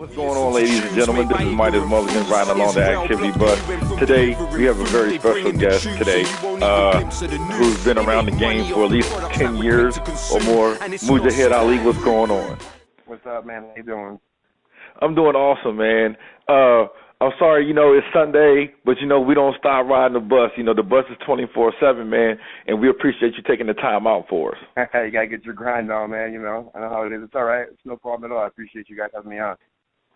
What's going on, ladies and gentlemen? This is Midas Mulligan riding along the activity bus. Today, we have a very special guest today who's been around the game for at least 10 years or more. Mujahid Ali, what's going on? What's up, man? How you doing? I'm doing awesome, man. I'm sorry, it's Sunday, but, we don't stop riding the bus. The bus is 24/7, man, and we appreciate you taking the time out for us. You got to get your grind on, man. I know how it is. It's all right. It's no problem at all. I appreciate you guys having me on.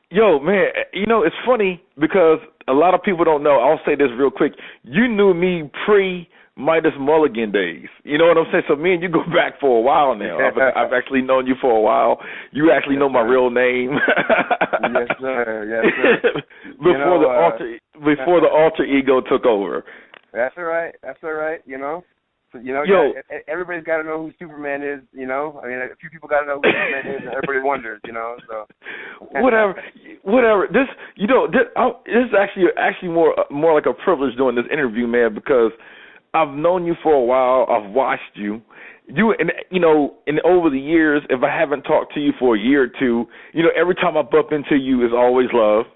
Yo, man, it's funny because a lot of people don't know. I'll say this real quick. You knew me pre-Midas Mulligan days. You know what I'm saying? So me and you go back for a while now. I've actually known you for a while. You actually know my real name. Yes, sir. Yes, sir. Before the alter ego took over. That's all right. That's all right. Everybody's got to know who Superman is. A few people got to know who Superman is, and everybody wonders. So whatever. This is actually more like a privilege doing this interview, man, because I've known you for a while. I've watched you. And over the years, if I haven't talked to you for a year or two, every time I bump into you, it's always love.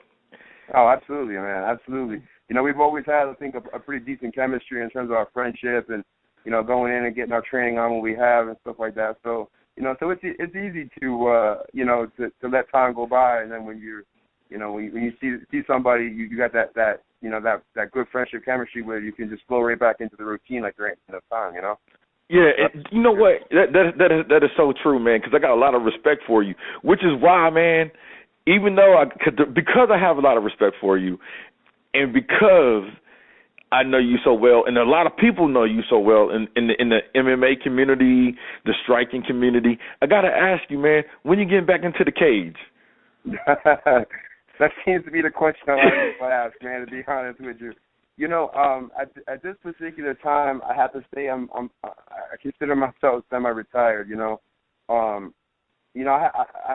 Oh, absolutely, man, absolutely. We've always had, I think, a pretty decent chemistry in terms of our friendship and, going in and getting our training on when we have and stuff like that. So, so it's easy to let time go by, and then when when you see somebody you got that good friendship chemistry where you can just flow right back into the routine like there ain't enough time, Yeah, and you know what? That is so true, man, because I got a lot of respect for you, which is why, man, even though because I have a lot of respect for you, and because I know you so well, and a lot of people know you so well in the MMA community, the striking community, I got to ask you, man, when you getting back into the cage? That seems to be the question a lot of people ask, man, to be honest with you. At this particular time, I have to say I consider myself semi-retired, I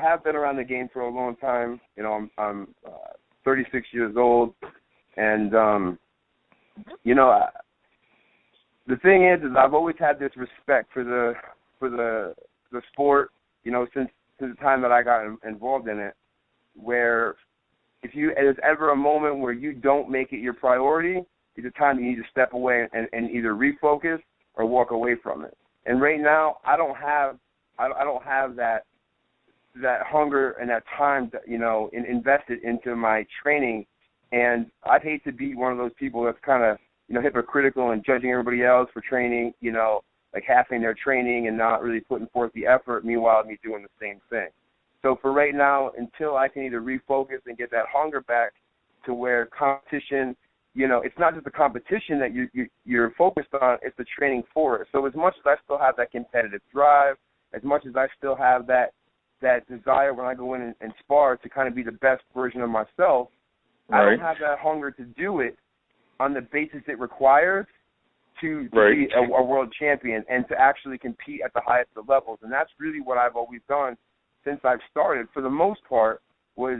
have been around the game for a long time. I'm 36 years old, and the thing is I've always had this respect for the sport, since the time that I got involved in it, where if there's ever a moment where you don't make it your priority, it's a time you need to step away and either refocus or walk away from it. And right now, I don't have that hunger and that time that, invested into my training. And I'd hate to be one of those people that's kind of, hypocritical and judging everybody else for training, like halving their training and not really putting forth the effort, meanwhile me doing the same thing. So for right now, until I can either refocus and get that hunger back to where competition, it's not just the competition that you're focused on, it's the training for it. So as much as I still have that competitive drive, as much as I still have that desire when I go in and spar to kind of be the best version of myself, right. I don't have that hunger to do it on the basis it requires to be a world champion and to actually compete at the highest of levels. And that's really what I've always done since I've started, for the most part, was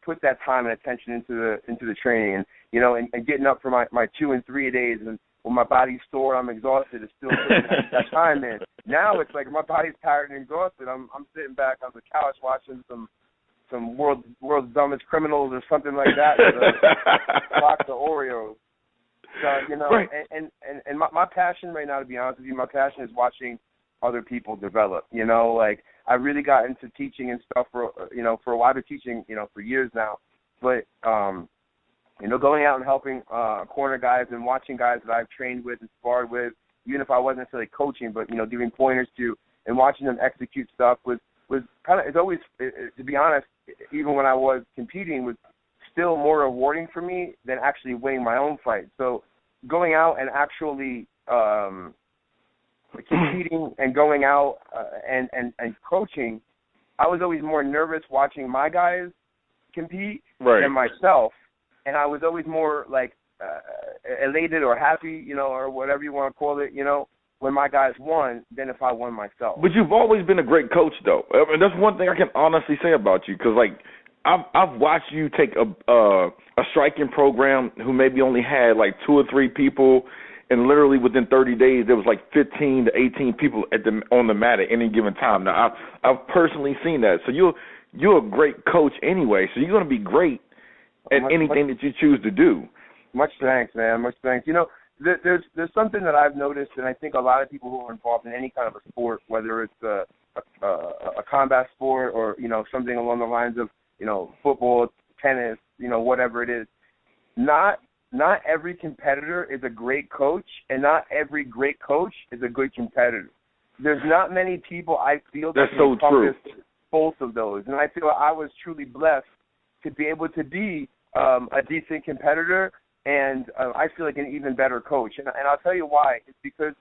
put that time and attention into the training, and getting up for my 2 and 3 days, and when my body's sore, I'm exhausted, it's still putting that time in. Now it's like my body's tired and exhausted. I'm sitting back on the couch watching some world's dumbest criminals or something like that, with a box of Oreos. So and my passion right now, to be honest with you, my passion is watching other people develop. Like I really got into teaching and stuff for a while. I've been teaching for years now, but going out and helping corner guys and watching guys that I've trained with and sparred with, even if I wasn't necessarily coaching, but giving pointers to and watching them execute stuff was kind of, it's always, to be honest, even when I was competing, was still more rewarding for me than actually winning my own fight. So going out and actually competing and going out and coaching, I was always more nervous watching my guys compete than myself, and I was always more like elated or happy, or whatever you want to call it, when my guys won than if I won myself. But you've always been a great coach, though. I mean, that's one thing I can honestly say about you, because like I've watched you take a striking program who maybe only had like 2 or 3 people, and literally within 30 days there was like 15 to 18 people on the mat at any given time. Now I've personally seen that. So you're a great coach anyway, so you're going to be great at anything that you choose to do. Much thanks, man. Much thanks. You know, there's something that I've noticed, and I think a lot of people who are involved in any kind of a sport, whether it's a combat sport or, you know, something along the lines of, you know, football, tennis, you know, whatever it is, not every competitor is a great coach, and not every great coach is a good competitor. There's not many people I feel that can encompass both of those, and I feel I was truly blessed to be able to be a decent competitor, and I feel like an even better coach. And I'll tell you why. It's because,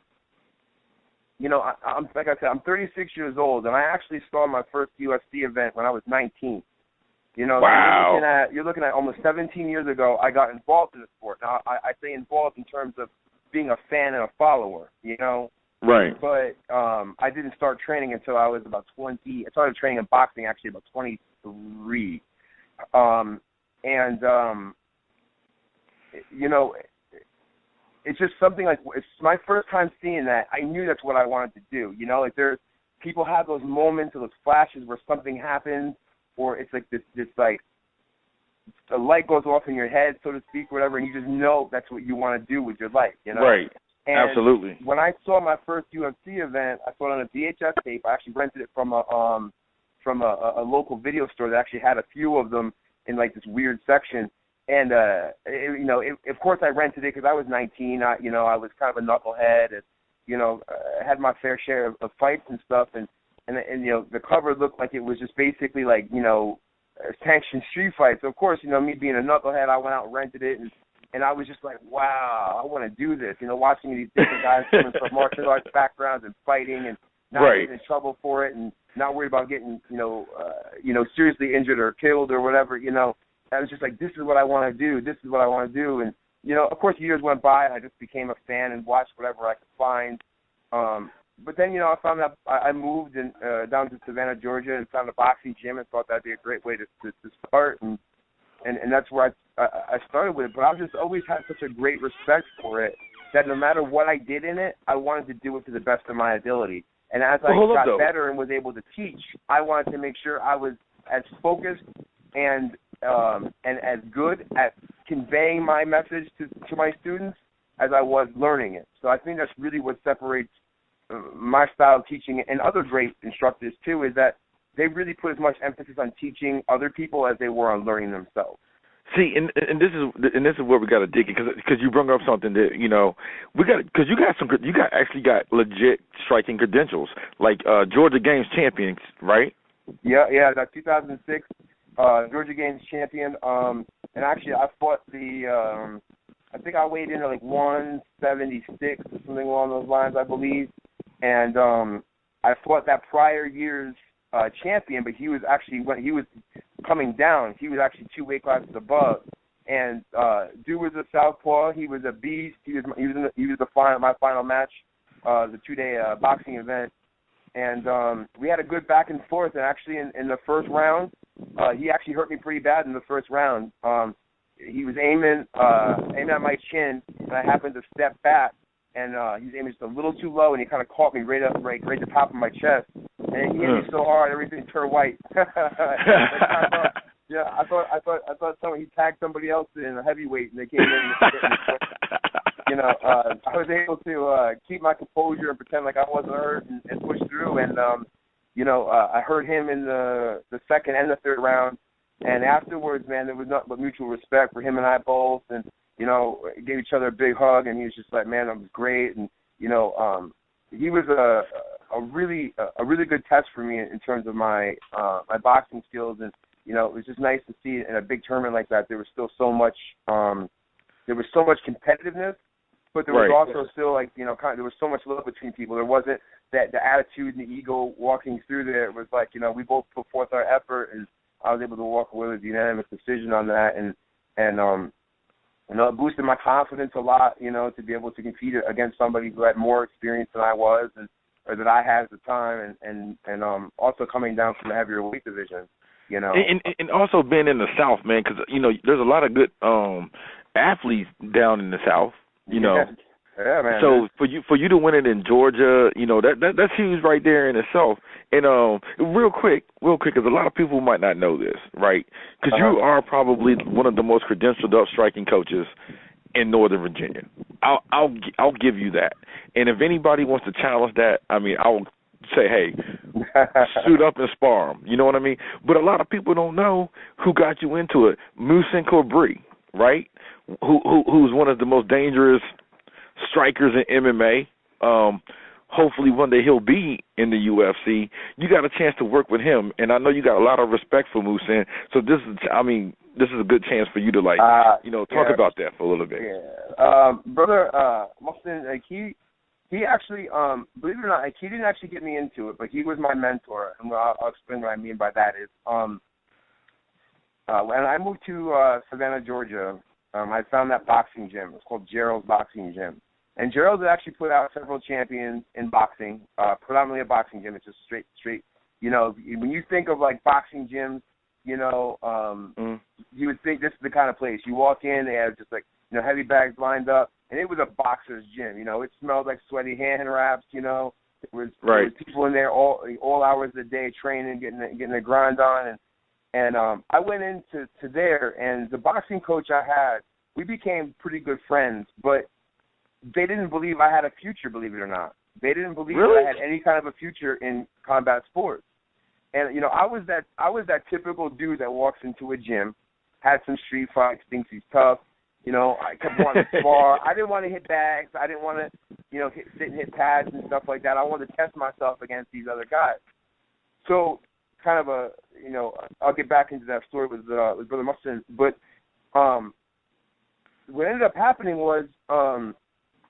you know, I'm like I said, I'm 36 years old, and I actually saw my first UFC event when I was 19. You know, wow. You're looking at almost 17 years ago, I got involved in the sport. Now, I say involved in terms of being a fan and a follower, you know. Right. But I didn't start training until I was about 20. I started training in boxing actually about 23. You know, it's just something like, it's my first time seeing that. I knew that's what I wanted to do. You know, like people have those moments or those flashes where something happens, or it's like this like a light goes off in your head, so to speak, whatever, and you just know that's what you want to do with your life, you know? Right. And absolutely. When I saw my first UFC event, I saw it on a VHS tape. I actually rented it from a local video store that actually had a few of them in like this weird section. And you know, of course, I rented it because I was 19. You know, I was kind of a knucklehead, and you know, had my fair share of fights and stuff. And you know, the cover looked like it was just basically like, you know, sanctioned street fights. So of course, you know, me being a knucklehead, I went out and rented it, and I was just like, wow, I want to do this. You know, watching these different guys coming from martial arts backgrounds and fighting and not getting in trouble for it, and not worried about getting, you know, seriously injured or killed or whatever. You know, I was just like, this is what I want to do. This is what I want to do. And you know, of course, years went by, and I just became a fan and watched whatever I could find. But then, you know, I found out I moved down to Savannah, Georgia, and found a boxing gym and thought that'd be a great way to start. And that's where I started with it. But I've just always had such a great respect for it that no matter what I did in it, I wanted to do it to the best of my ability. And as I got better and was able to teach, I wanted to make sure I was as focused and as good at conveying my message to my students as I was learning it. So I think that's really what separates my style of teaching and other great instructors too, is that they really put as much emphasis on teaching other people as they were on learning themselves. See, and this is where we got to dig it, because you brought up something that, you know, because you actually got legit striking credentials, like Georgia Games champion, right? Yeah, that 2006 Georgia Games champion. And actually, I fought I think I weighed in at like 176 or something along those lines, I believe. And I fought that prior year's champion, but he was actually, when he was coming down, he was actually 2 weight classes above. And dude was a southpaw. He was a beast. He was my final match, the 2-day boxing event. And we had a good back and forth. And actually, in the first round, he actually hurt me pretty bad in the first round. He was aiming at my chin, and I happened to step back, and he was aiming just a little too low, and he kind of caught me right at the top of my chest, and he hit me so hard everything turned white. I thought he tagged somebody else in a heavyweight, and they came in. You know, I was able to keep my composure and pretend like I wasn't hurt and push through, and you know, I hurt him in the second and the third round. And afterwards, man, there was nothing but mutual respect for him and I both, and you know, gave each other a big hug. And he was just like, man, that was great. And you know, he was a really good test for me in terms of my boxing skills. And you know, it was just nice to see in a big tournament like that there was still so much competitiveness, but there was also still, like, you know, there was so much love between people. There wasn't the attitude and the ego walking through there. It was like, you know, we both put forth our effort, and I was able to walk away with a unanimous decision on that, and you know, it boosted my confidence a lot, you know, to be able to compete against somebody who had more experience than I was, or that I had at the time, and also coming down from the heavier weight division, you know. And also being in the South, man, because, you know, there's a lot of good athletes down in the South, you know. Yeah, man. So for you to win it in Georgia, you know, that's huge right there in itself. And real quick, because a lot of people might not know this, right? Because you are probably one of the most credentialed up striking coaches in Northern Virginia. I'll give you that. And if anybody wants to challenge that, I mean, I'll say, hey, suit up and spar them. You know what I mean? But a lot of people don't know who got you into it. Musin Corbry, right? Who's one of the most dangerous strikers in MMA. Hopefully one day he'll be in the UFC. You got a chance to work with him, and I know you got a lot of respect for Musin. So this is a good chance for you to talk about that for a little bit. Yeah, brother Musin, like he actually, believe it or not, like he didn't actually get me into it, but he was my mentor, and I'll explain what I mean by that is, when I moved to Savannah, Georgia, I found that boxing gym. It's called Gerald's Boxing Gym. And Gerald had actually put out several champions in boxing, predominantly a boxing gym. It's just straight. You know, when you think of like boxing gyms, you would think this is the kind of place. You walk in, they have just like, heavy bags lined up, and it was a boxer's gym. It smelled like sweaty hand wraps. There was people in there all hours of the day training, getting their grind on, and I went into there, and the boxing coach I had, we became pretty good friends, but they didn't believe I had a future, believe it or not. They didn't believe that I had any kind of a future in combat sports. And, I was that typical dude that walks into a gym, had some street fights, thinks he's tough. I kept wanting to spar. I didn't want to hit bags. I didn't want to, sit and hit pads and stuff like that. I wanted to test myself against these other guys. So kind of I'll get back into that story with Brother Musin. But what ended up happening was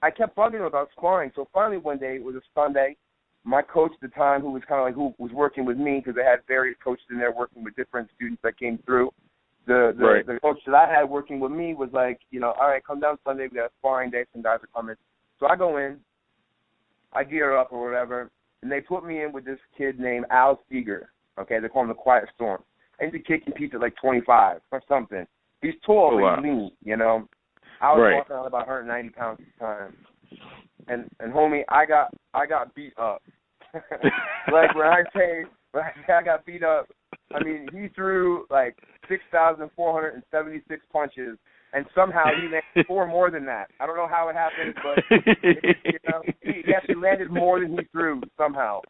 I kept bugging him about sparring. So finally one day, it was a Sunday, my coach at the time, who was kind of like who was working with me, because they had various coaches in there working with different students that came through. The coach that I had working with me was like, all right, come down Sunday, we got a sparring day, some guys are coming. So I go in, I gear up or whatever, and they put me in with this kid named Al Seeger. Okay, they call him the Quiet Storm. And he's a kid competes at like 25 or something. He's tall, but he's lean, I was walking around about 190 pounds at the time. And homie, I got beat up. Like when I say I got beat up, I mean, he threw like 6,476 punches, and somehow he landed 4 more than that. I don't know how it happened, but he actually landed more than he threw somehow.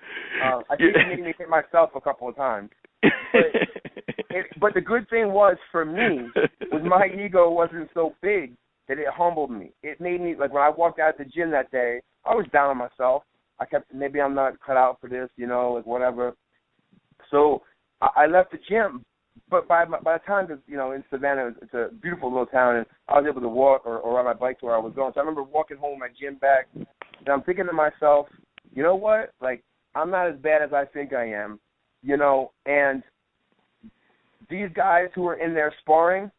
I think he made me hit myself a couple of times. But the good thing was for me was my ego wasn't so big that it humbled me. It made me, like when I walked out of the gym that day, I was down on myself. I kept, maybe I'm not cut out for this, like whatever. So I left the gym, but by the time, because, in Savannah, it's a beautiful little town, and I was able to walk or ride my bike to where I was going. So I remember walking home with my gym bag, and I'm thinking to myself, you know what? Like, I'm not as bad as I think I am, and these guys who are in there sparring,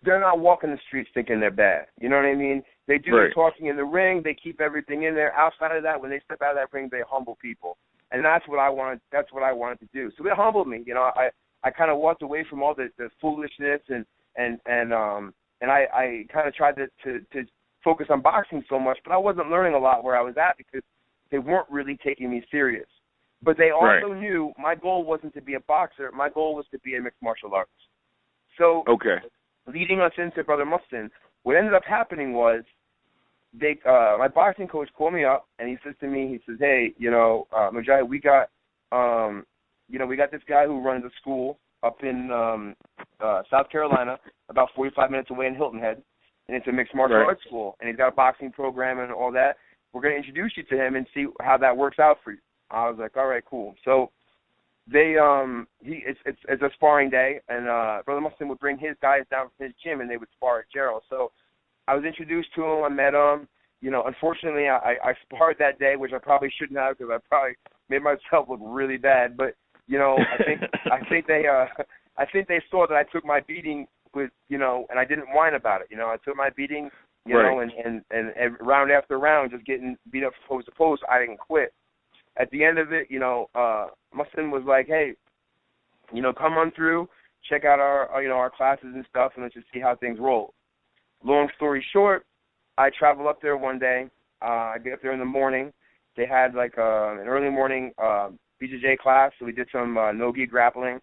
they're not walking the streets thinking they're bad. You know what I mean? They do the talking in the ring. They keep everything in there. Outside of that, when they step out of that ring, they humble people, and that's what I wanted. That's what I wanted to do. So it humbled me. I kind of walked away from all the foolishness and I kind of tried to focus on boxing so much, but I wasn't learning a lot where I was at because they weren't really taking me serious. But they also knew my goal wasn't to be a boxer. My goal was to be a mixed martial artist. So leading us into Brother Musin, what ended up happening was my boxing coach called me up and he says to me, he says, hey, Mujahid, we got this guy who runs a school up in South Carolina, about 45 minutes away in Hilton Head, and it's a mixed martial arts school, and he's got a boxing program and all that. We're going to introduce you to him and see how that works out for you. I was like, all right, cool. So it's a sparring day, and Brother Musin would bring his guys down from his gym, and they would spar at Gerald. So I was introduced to him. I met him. Unfortunately, I sparred that day, which I probably shouldn't have because I probably made myself look really bad. But I think they saw that I took my beating with and I didn't whine about it. I took my beating, and round after round, just getting beat up post to post. I didn't quit. At the end of it, Musin was like, hey, come on through, check out our classes and stuff, and let's just see how things roll. Long story short, I travel up there one day. I get up there in the morning. They had like an early morning BJJ class, so we did some no-gi grappling.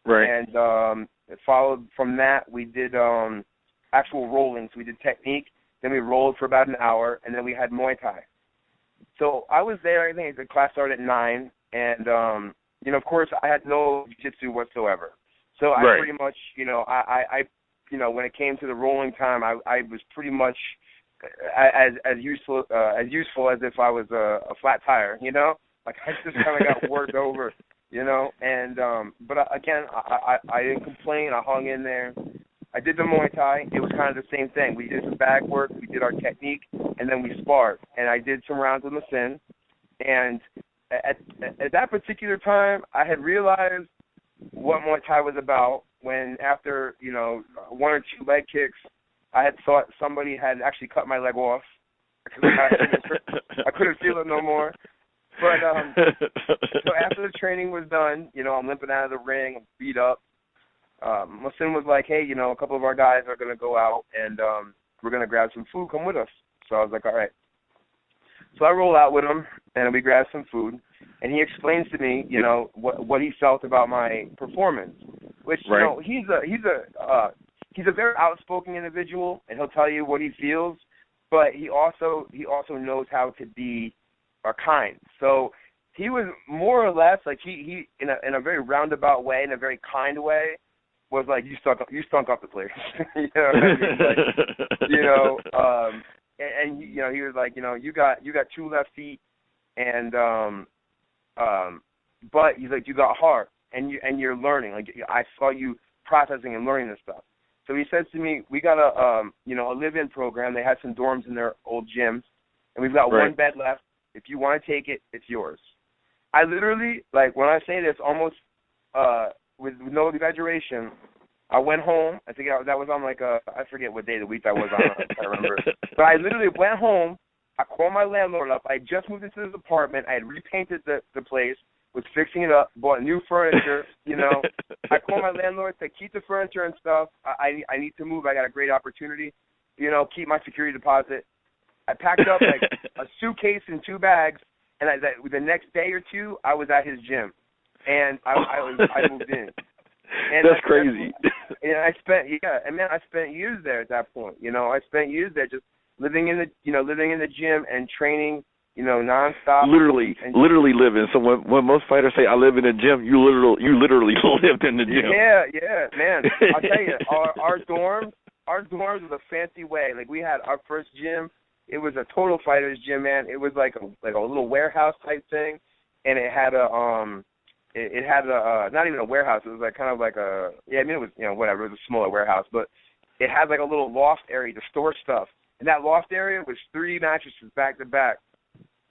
Right. And followed from that, we did actual rolling. So we did technique, then we rolled for about an hour, and then we had Muay Thai. So I was there. I think the class started at 9, and of course, I had no jiu-jitsu whatsoever. So I right. pretty much, I when it came to the rolling time, I was pretty much as useful as if I was a flat tire. Like I just kind of got worked over. And but again, I didn't complain. I hung in there. I did the Muay Thai. It was kind of the same thing. We did some bag work, we did our technique, and then we sparred. And I did some rounds with Masin. And at that particular time, I had realized what Muay Thai was about when after, 1 or 2 leg kicks, I had thought somebody had actually cut my leg off. I couldn't feel it no more. But so after the training was done, I'm limping out of the ring, I'm beat up. Masin was like, hey, a couple of our guys are going to go out and we're going to grab some food. Come with us. So I was like, all right. So I roll out with him and we grab some food. And he explains to me, what he felt about my performance, which, right. He's a very outspoken individual, and he'll tell you what he feels. But he also knows how to be kind. So he was more or less like he in a very roundabout way, in a very kind way, was like, you stunk up the place. You know what I mean? And he was like, you got 2 left feet, and but he's like, you got heart, and you're learning. Like I saw you processing and learning this stuff. So he says to me, we got a live-in program. They had some dorms in their old gyms, and we've got right. 1 bed left. If you want to take it, it's yours. I literally, like, when I say this, almost with no exaggeration, I went home. I think that was on I forget what day of the week that was on. I can't remember. But I literally went home. I called my landlord up. I just moved into this apartment. I had repainted the place, was fixing it up, bought new furniture. I called my landlord, said, keep the furniture and stuff. I need to move. I got a great opportunity. Keep my security deposit. I packed up like a suitcase and 2 bags, and the next day or 2, I was at his gym, and I moved in. And that's crazy. And I spent years there at that point. I spent years there just living in the gym and training, nonstop. Literally living. So when most fighters say I live in a gym, you literally lived in the gym. Yeah, man. I'll tell you, our dorms was a fancy way. Like we had our first gym. It was a total fighters gym, man. It was like a little warehouse type thing, and it had not even a warehouse. It was like kind of like it was whatever. It was a smaller warehouse, but it had like a little loft area to store stuff. And that loft area was 3 mattresses back to back.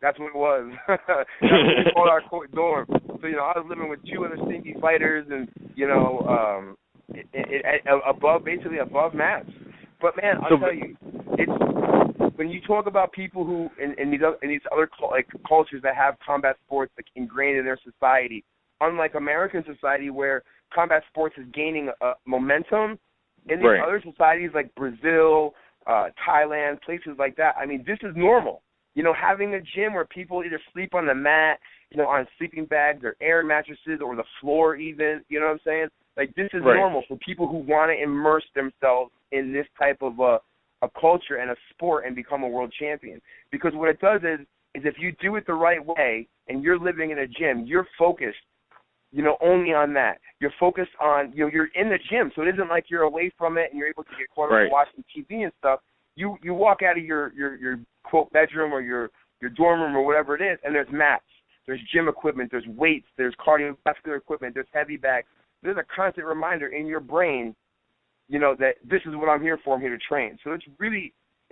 That's what it was. That's what we called our dorm. So I was living with 2 other stinky fighters, and above mats. But man, I'll tell you, it's when you talk about people who in these other cultures that have combat sports ingrained in their society, unlike American society where combat sports is gaining momentum, in these other societies like Brazil, Thailand, places like that, I mean, this is normal. Having a gym where people either sleep on the mat, on sleeping bags or air mattresses or the floor even, you know what I'm saying? Like, this is normal for people who want to immerse themselves in this type of a culture and a sport and become a world champion. Because what it does is if you do it the right way and you're living in a gym, you're focused, only on that. You're focused on, you're in the gym, so it isn't like you're away from it and you're able to get caught up watching TV and stuff. You walk out of your quote bedroom or your dorm room or whatever it is, and there's mats, there's gym equipment, there's weights, there's cardiovascular equipment, there's heavy bags. There's a constant reminder in your brain, that this is what I'm here for. I'm here to train. So it's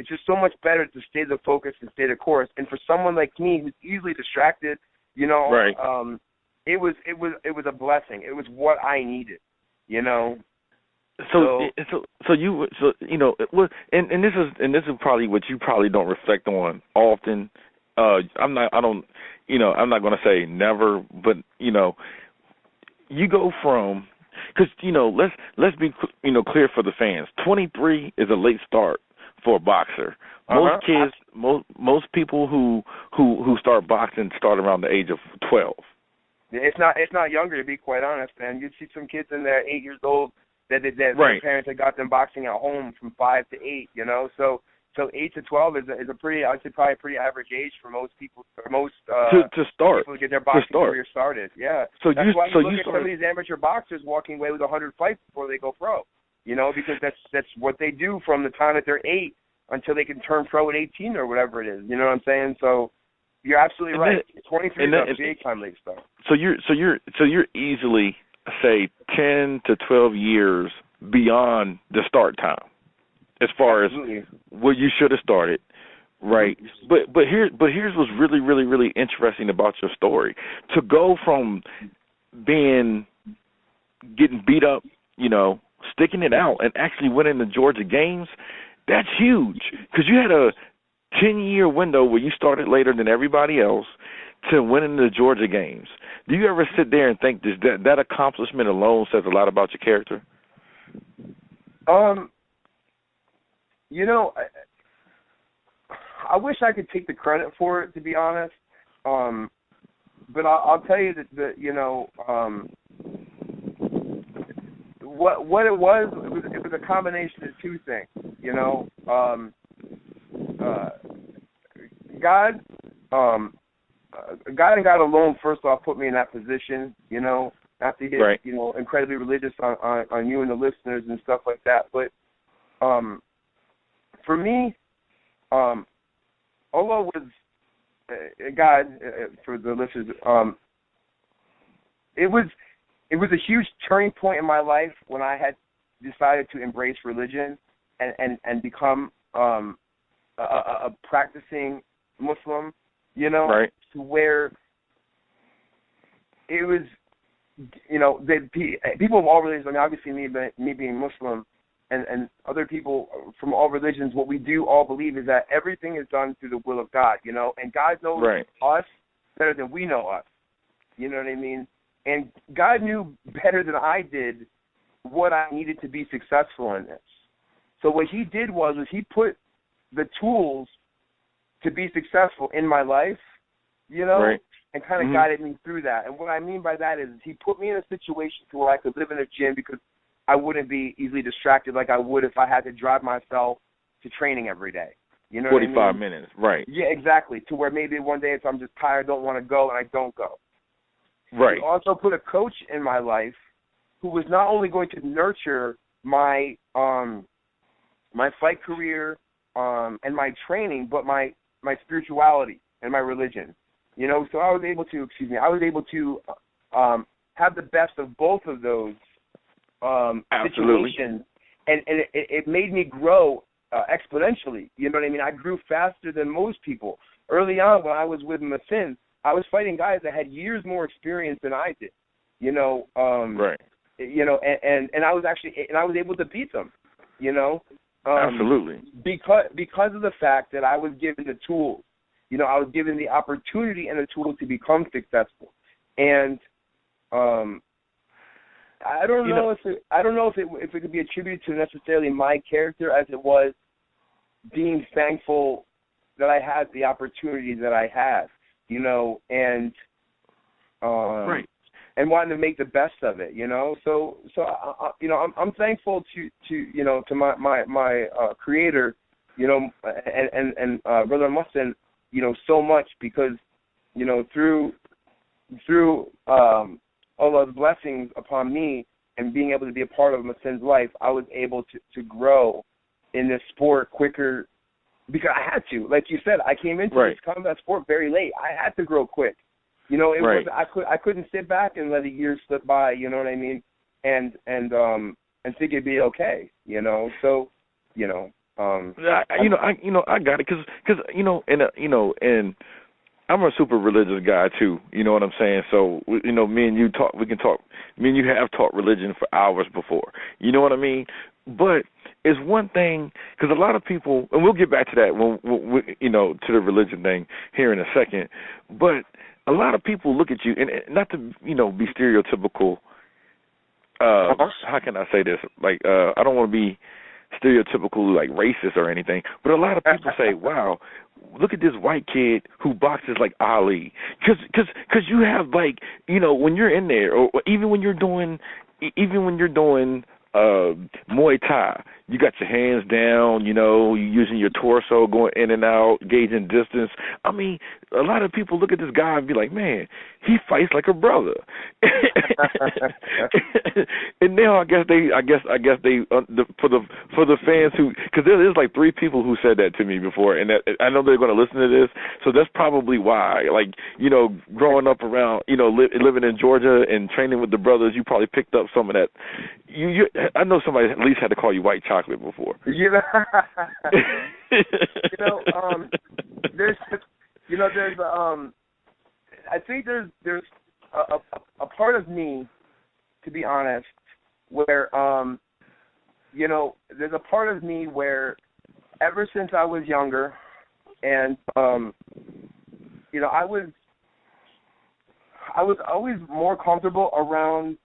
just so much better to stay the focus and stay the course. And for someone like me who's easily distracted, it was a blessing. It was what I needed, So this is probably what you probably don't reflect on often. I'm not going to say never, but you go from, because let's be clear for the fans. 23 is a late start for a boxer. Most kids, most people who start boxing start around the age of 12. It's not younger, to be quite honest, man. You'd see some kids in there 8 years old that their parents had got them boxing at home from 5 to 8. You know, so 8 to 12 is a pretty, I'd say, probably a pretty average age for most people, or most to start, people to get their boxing career started. Yeah. So that's why you look at some of these amateur boxers walking away with 100 fights before they go pro. You know, because that's what they do from the time that they're 8 until they can turn pro at 18 or whatever it is. You know what I'm saying? So you're absolutely right. 23 is a big time late start. So you're easily, say, 10 to 12 years beyond the start time, as far as what you should have started, right? But here's what's really, really, really interesting about your story. To go from getting beat up, you know, sticking it out, and actually winning the Georgia games, that's huge, because you had a 10-year window where you started later than everybody else to winning the Georgia games. Do you ever sit there and think that accomplishment alone says a lot about your character? You know, I wish I could take the credit for it, to be honest. But I'll tell you that you know, what it was a combination of two things. You know, God and God alone, first off, put me in that position. You know, not to get you know, incredibly religious on you and the listeners and stuff like that. But for me, Allah was God for the listeners. It was a huge turning point in my life when I had decided to embrace religion and become a practicing Muslim. You know, to where it was, you know, people of all religions. I mean, obviously me being Muslim and other people from all religions, what we do all believe is that everything is done through the will of God. You know, and God knows us better than we know us. You know what I mean? And God knew better than I did what I needed to be successful in this. So what He did was He put the tools to be successful in my life, you know, and kind of guided me through that. And what I mean by that is He put me in a situation to where I could live in a gym because I wouldn't be easily distracted like I would if I had to drive myself to training every day. You know 45 what I mean? minutes, right. Yeah, exactly. To where maybe one day if I'm just tired, don't want to go, and I don't go. Right. He also put a coach in my life who was not only going to nurture my my fight career and my training, but my spirituality and my religion. You know, so I was able to have the best of both of those situations, and it made me grow exponentially. You know what I mean? I grew faster than most people. Early on, when I was with Masin, I was fighting guys that had years more experience than I did. You know, you know, and I was able to beat them. You know, because of the fact that I was given the tools. You know, I was given the opportunity and the tools to become successful. And I don't know if it could be attributed to necessarily my character as it was being thankful that I had the opportunity that I had, you know, and and wanting to make the best of it, you know. So you know, I'm thankful to you know, to my creator, you know, and Brother Mustin, you know, so much, because, you know, through Allah's blessings upon me and being able to be a part of Masin's life, I was able to grow in this sport quicker because I had to. Like you said, I came into this combat sport very late. I had to grow quick. You know, it was I couldn't sit back and let a year slip by. You know what I mean? And think it'd be okay. You know, so you know. I got it because and I'm a super religious guy too. You know what I'm saying? So you know, me and you talk. We can talk. Me and you have talked religion for hours before. You know what I mean? But it's one thing, because a lot of people, and we'll get back to that when you know, to the religion thing here in a second. But a lot of people look at you, and not to, you know, be stereotypical. How can I say this? Like, I don't want to be stereotypical like racist or anything, but a lot of people say, "Wow, look at this white kid who boxes like Ali," because you have like when you're in there, or even when you're doing Muay Thai, you got your hands down, you're using your torso, going in and out, gauging distance. I mean, a lot of people look at this guy and be like, man, he fights like a brother. And now I guess they for the fans who, because there's like 3 people who said that to me before, and that, I know they're going to listen to this, so that's probably why. Like, growing up around, living in Georgia and training with the brothers, you probably picked up some of that. I know somebody at least had to call you white chocolate before. I think there's a part of me, to be honest, where there's a part of me where ever since I was younger, and I was always more comfortable around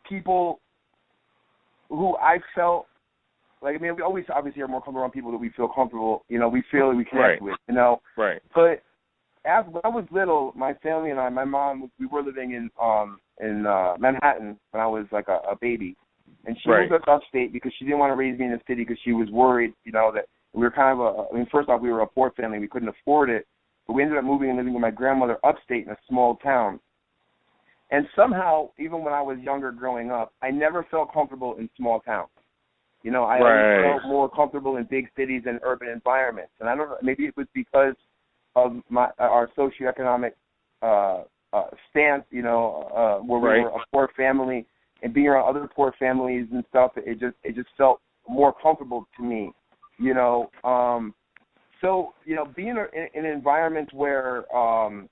people who I felt like, we always obviously are more comfortable around people that we feel comfortable, we feel we connect with, Right. But when I was little, my family and I, my mom, we were living in Manhattan when I was like a baby, and she moved us upstate because she didn't want to raise me in the city because she was worried, that we were kind of first off, we were a poor family, we couldn't afford it, but we ended up moving and living with my grandmother upstate in a small town. And somehow, even when I was younger growing up, I never felt comfortable in small towns. I always felt more comfortable in big cities and urban environments. And I don't know, maybe it was because of our socioeconomic stance, where we were a poor family, and being around other poor families and stuff, it just felt more comfortable to me, So, being in an environment where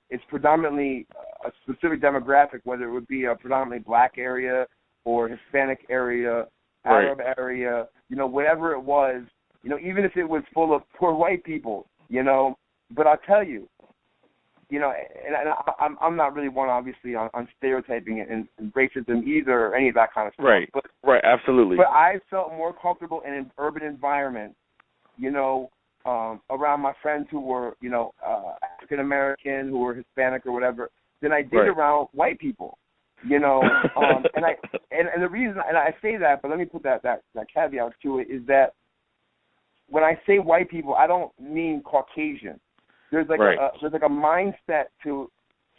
it's predominantly a specific demographic, whether it would be a predominantly black area or Hispanic area, Arab area, whatever it was, even if it was full of poor white people, but I'll tell you, and I'm not really one, obviously, on stereotyping and racism either, or any of that kind of stuff. Right, absolutely. But I felt more comfortable in an urban environment, around my friends who were, African American, who were Hispanic or whatever, than I did around white people, and the reason, and I say that, but let me put that caveat to it, is that when I say white people, I don't mean Caucasian. There's like a mindset to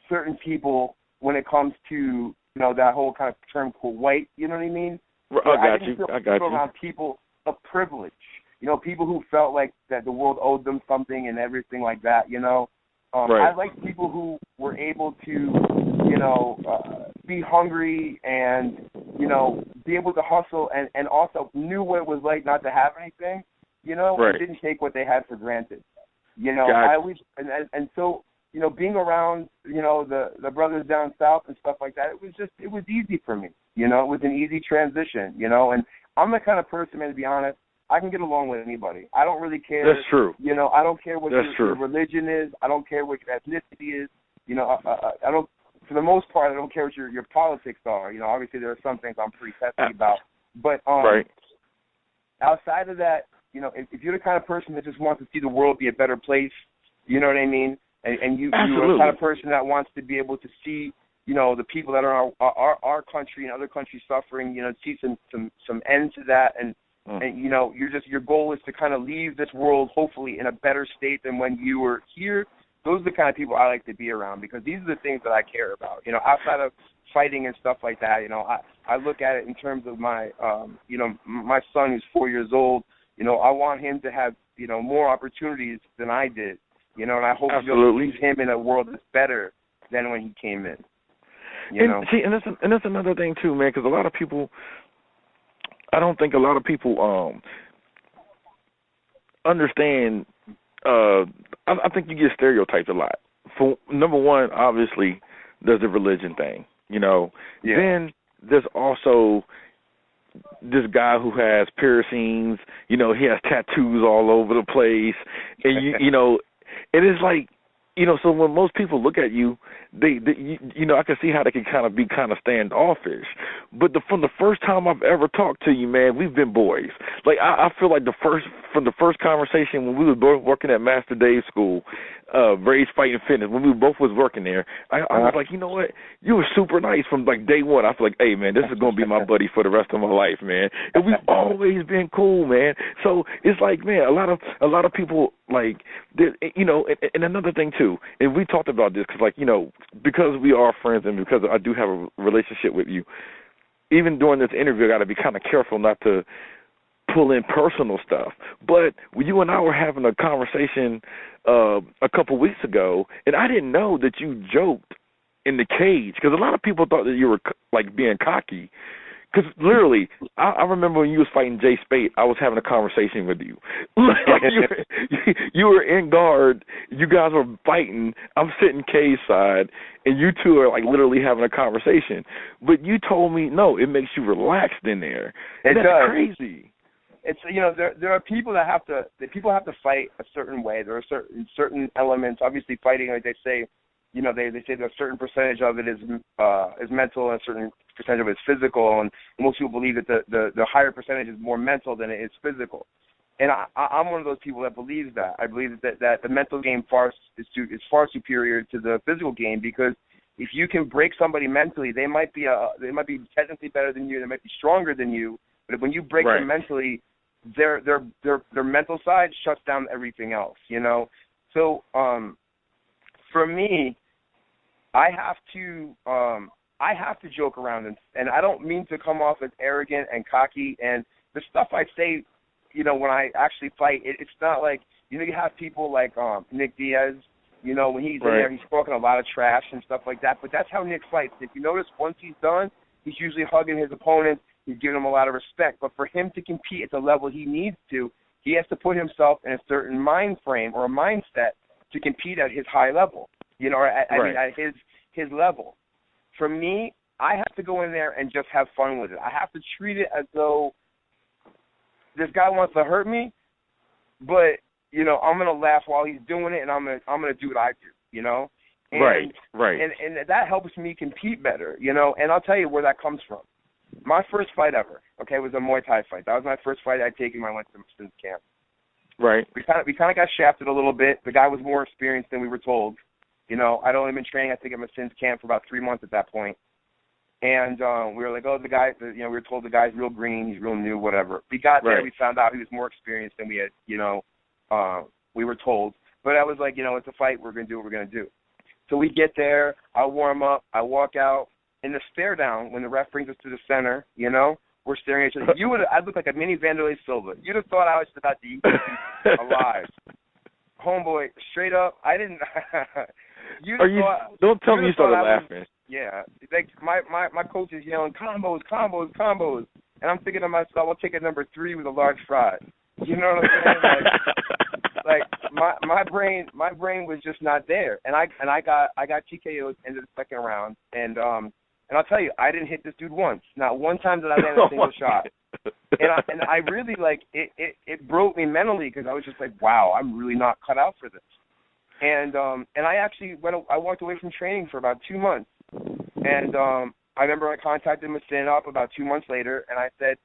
certain people when it comes to that whole kind of term called white. You know what I mean? I got you. Around people of privilege. People who felt like that the world owed them something and everything like that, I like people who were able to, be hungry and, be able to hustle and also knew what it was like not to have anything, and didn't take what they had for granted. I always, and so, being around, the brothers down south and stuff like that, it was easy for me, it was an easy transition, and I'm the kind of person, man, to be honest, I can get along with anybody. I don't really care. That's true. I don't care what your religion is. I don't care what your ethnicity is. I don't. For the most part, I don't care what your politics are. Obviously there are some things I'm pretty testy about. But outside of that, if you're the kind of person that just wants to see the world be a better place, you know what I mean, and you're the kind of person that wants to be able to see, the people that are in our country and other countries suffering, see some end to that, and your goal is to kind of leave this world hopefully in a better state than when you were here. Those are the kind of people I like to be around, because these are the things that I care about. Outside of fighting and stuff like that, I look at it in terms of my, my son who's 4 years old. I want him to have, more opportunities than I did. And I hope to leave him in a world that's better than when he came in. And that's another thing too, man, because a lot of people. I don't think a lot of people understand. I think you get stereotyped a lot. For number one, obviously, there's the religion thing. Then there's also this guy who has piercings. He has tattoos all over the place, and and it's like so when most people look at you, they I can see how they can kind of be kind of standoffish. But from the first time I've ever talked to you, man, we've been boys. Like I feel like from the first conversation when we were both working at Master Dave's school, Rage Fighting Fitness, when we both was working there, I was like, you know what, you were super nice from like day one. I feel like, hey man, this is gonna be my buddy for the rest of my life, man. And we've always been cool, man. So it's like, man, a lot of people like, and another thing too, and we talked about this because, like, because we are friends and because I do have a relationship with you, even during this interview, I got to be kind of careful not to pull in personal stuff. But you and I were having a conversation a couple weeks ago, and I didn't know that you joked in the cage because a lot of people thought that you were like being cocky. Because literally, I remember when you was fighting Jay Spate, I was having a conversation with you. Like you were in guard, you guys were fighting, I'm sitting cage side, and you two are like literally having a conversation. But you told me, no, it makes you relaxed in there. That's crazy. It's there are people that have to fight a certain way. There are certain elements. Obviously, fighting, like they say, they say that a certain percentage of it is mental and a certain percentage of it is physical, and most people believe that the higher percentage is more mental than it is physical. And I'm one of those people that believes that. I believe that the mental game is far superior to the physical game, because if you can break somebody mentally, they might be technically better than you, they might be stronger than you, but when you break them mentally, their mental side shuts down everything else. So for me, I have to joke around, and I don't mean to come off as arrogant and cocky. And the stuff I say, when I actually fight, it's not like, you have people like Nick Diaz, when he's in there, he's talking a lot of trash and stuff like that. But that's how Nick fights. If you notice, once he's done, he's usually hugging his opponent. He's giving him a lot of respect. But for him to compete at the level he needs to, he has to put himself in a certain mind frame or a mindset to compete at his high level, or at his level. For me, I have to go in there and just have fun with it. I have to treat it as though this guy wants to hurt me, but I'm gonna laugh while he's doing it, and I'm gonna do what I do, And, right. And that helps me compete better, And I'll tell you where that comes from. My first fight ever, was a Muay Thai fight. That was my first fight I'd taken when I went to Sin's camp. Right. We kind of got shafted a little bit. The guy was more experienced than we were told. I'd only been training, I think, at my Sin's camp for about 3 months at that point. And we were like, the guy, we were told the guy's real green, he's real new, whatever. We got there, we found out he was more experienced than we had, we were told. But I was like, it's a fight, we're going to do what we're going to do. So we get there, I warm up, I walk out. In the stare down, when the ref brings us to the center, we're staring at each other. I'd look like a mini Vanderlei Silva. You'd have thought I was just about to eat alive. Homeboy, straight up, I didn't. Don't tell me you started laughing. Like my coach is yelling combos, and I'm thinking to myself, I'll take a number 3 with a large fry. You know what I'm saying? Like my brain was just not there, and I got TKO'd into the second round, and I'll tell you, I didn't hit this dude once. Not one time did I land a single shot. And I really, it broke me mentally, because I was just like, wow, I'm really not cut out for this. And I actually I walked away from training for about 2 months. And I remember I contacted Musin up about 2 months later, and I said,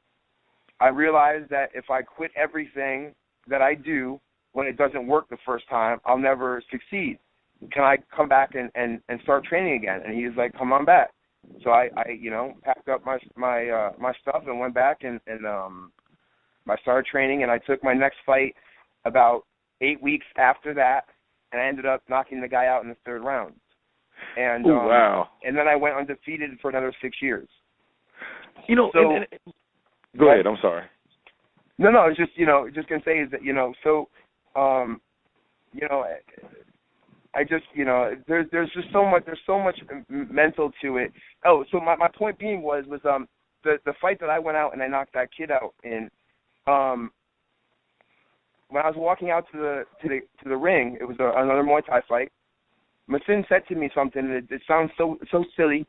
I realized that if I quit everything that I do when it doesn't work the first time, I'll never succeed. Can I come back and start training again? And he was like, come on back. So I packed up my stuff and went back and I started training, and I took my next fight about 8 weeks after that, and I ended up knocking the guy out in the 3rd round. And wow! And then I went undefeated for another 6 years. Go ahead. I'm sorry. No, I was just gonna say is that I just, there's just so much mental to it. Oh, so my point being was the fight that I went out and I knocked that kid out in. When I was walking out to the ring, it was another Muay Thai fight. Musin said to me something, and it sounds so silly,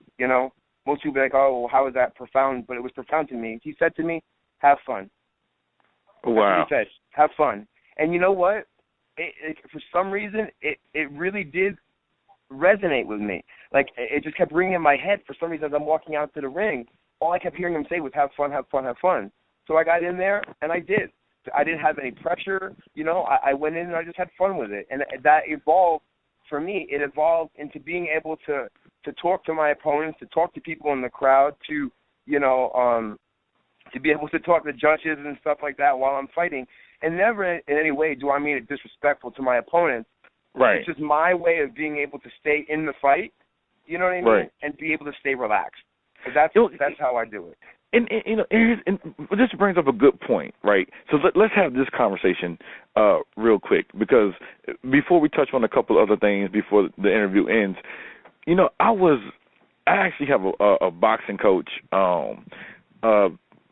Most people be like, oh, well, how is that profound? But it was profound to me. He said to me, have fun. Wow. That's what he said, have fun. And you know what? for some reason, it really did resonate with me. Like, it just kept ringing in my head for some reason as I'm walking out to the ring. All I kept hearing him say was, have fun, have fun, have fun. So I got in there, and I did. I didn't have any pressure. You know, I went in and I just had fun with it. And that evolved, for me, it evolved into being able to talk to my opponents, to talk to people in the crowd, to, you know, to be able to talk to judges and stuff like that while I'm fighting. And never in any way do I mean it disrespectful to my opponents. Right. It's just my way of being able to stay in the fight, you know what I mean, right. and be able to stay relaxed. So that's how I do it. And you know, and this brings up a good point, right? So let's have this conversation real quick, because before we touch on a couple other things before the interview ends, you know, I actually have a boxing coach,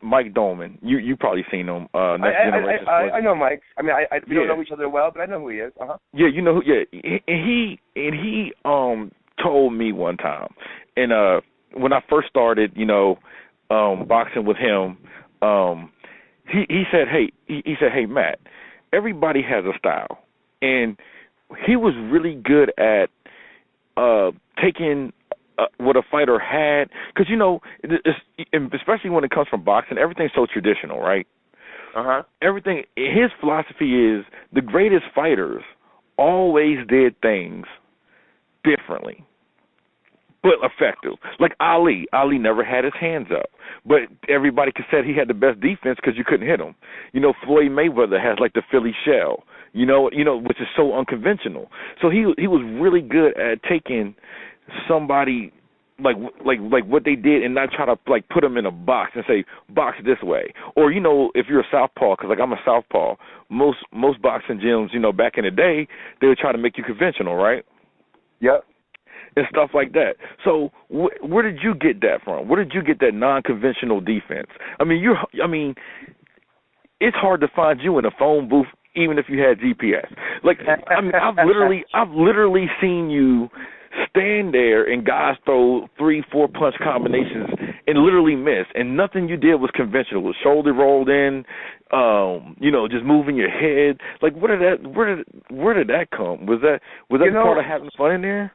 Mike Dolman. You probably seen him. Next Generation Sports. I know Mike. I mean, we don't know each other well, but I know who he is. Yeah, you know who. Yeah, and he told me one time, and when I first started, you know, boxing with him, he said, hey Matt, everybody has a style, and he was really good at taking what a fighter had, because, you know, especially when it comes from boxing, everything's so traditional, right? Everything. His philosophy is the greatest fighters always did things differently, but effective. Like Ali. Ali never had his hands up, but everybody could say he had the best defense because you couldn't hit him. You know, Floyd Mayweather has like the Philly shell, you know, which is so unconventional. So he was really good at taking somebody like what they did and not try to like put them in a box and say box this way. Or, you know, if you're a southpaw, because like I'm a southpaw, most boxing gyms, you know, back in the day, they would try to make you conventional, right? Yep. And stuff like that. So where did you get that from? Where did you get that non-conventional defense? I mean, it's hard to find you in a phone booth even if you had GPS. Like, I mean, I've literally seen you stand there and guys throw 3-4 punch combinations and literally miss, and nothing you did was conventional. The shoulder rolled in, you know, just moving your head. Like, where did that come? Was that part of having fun in there?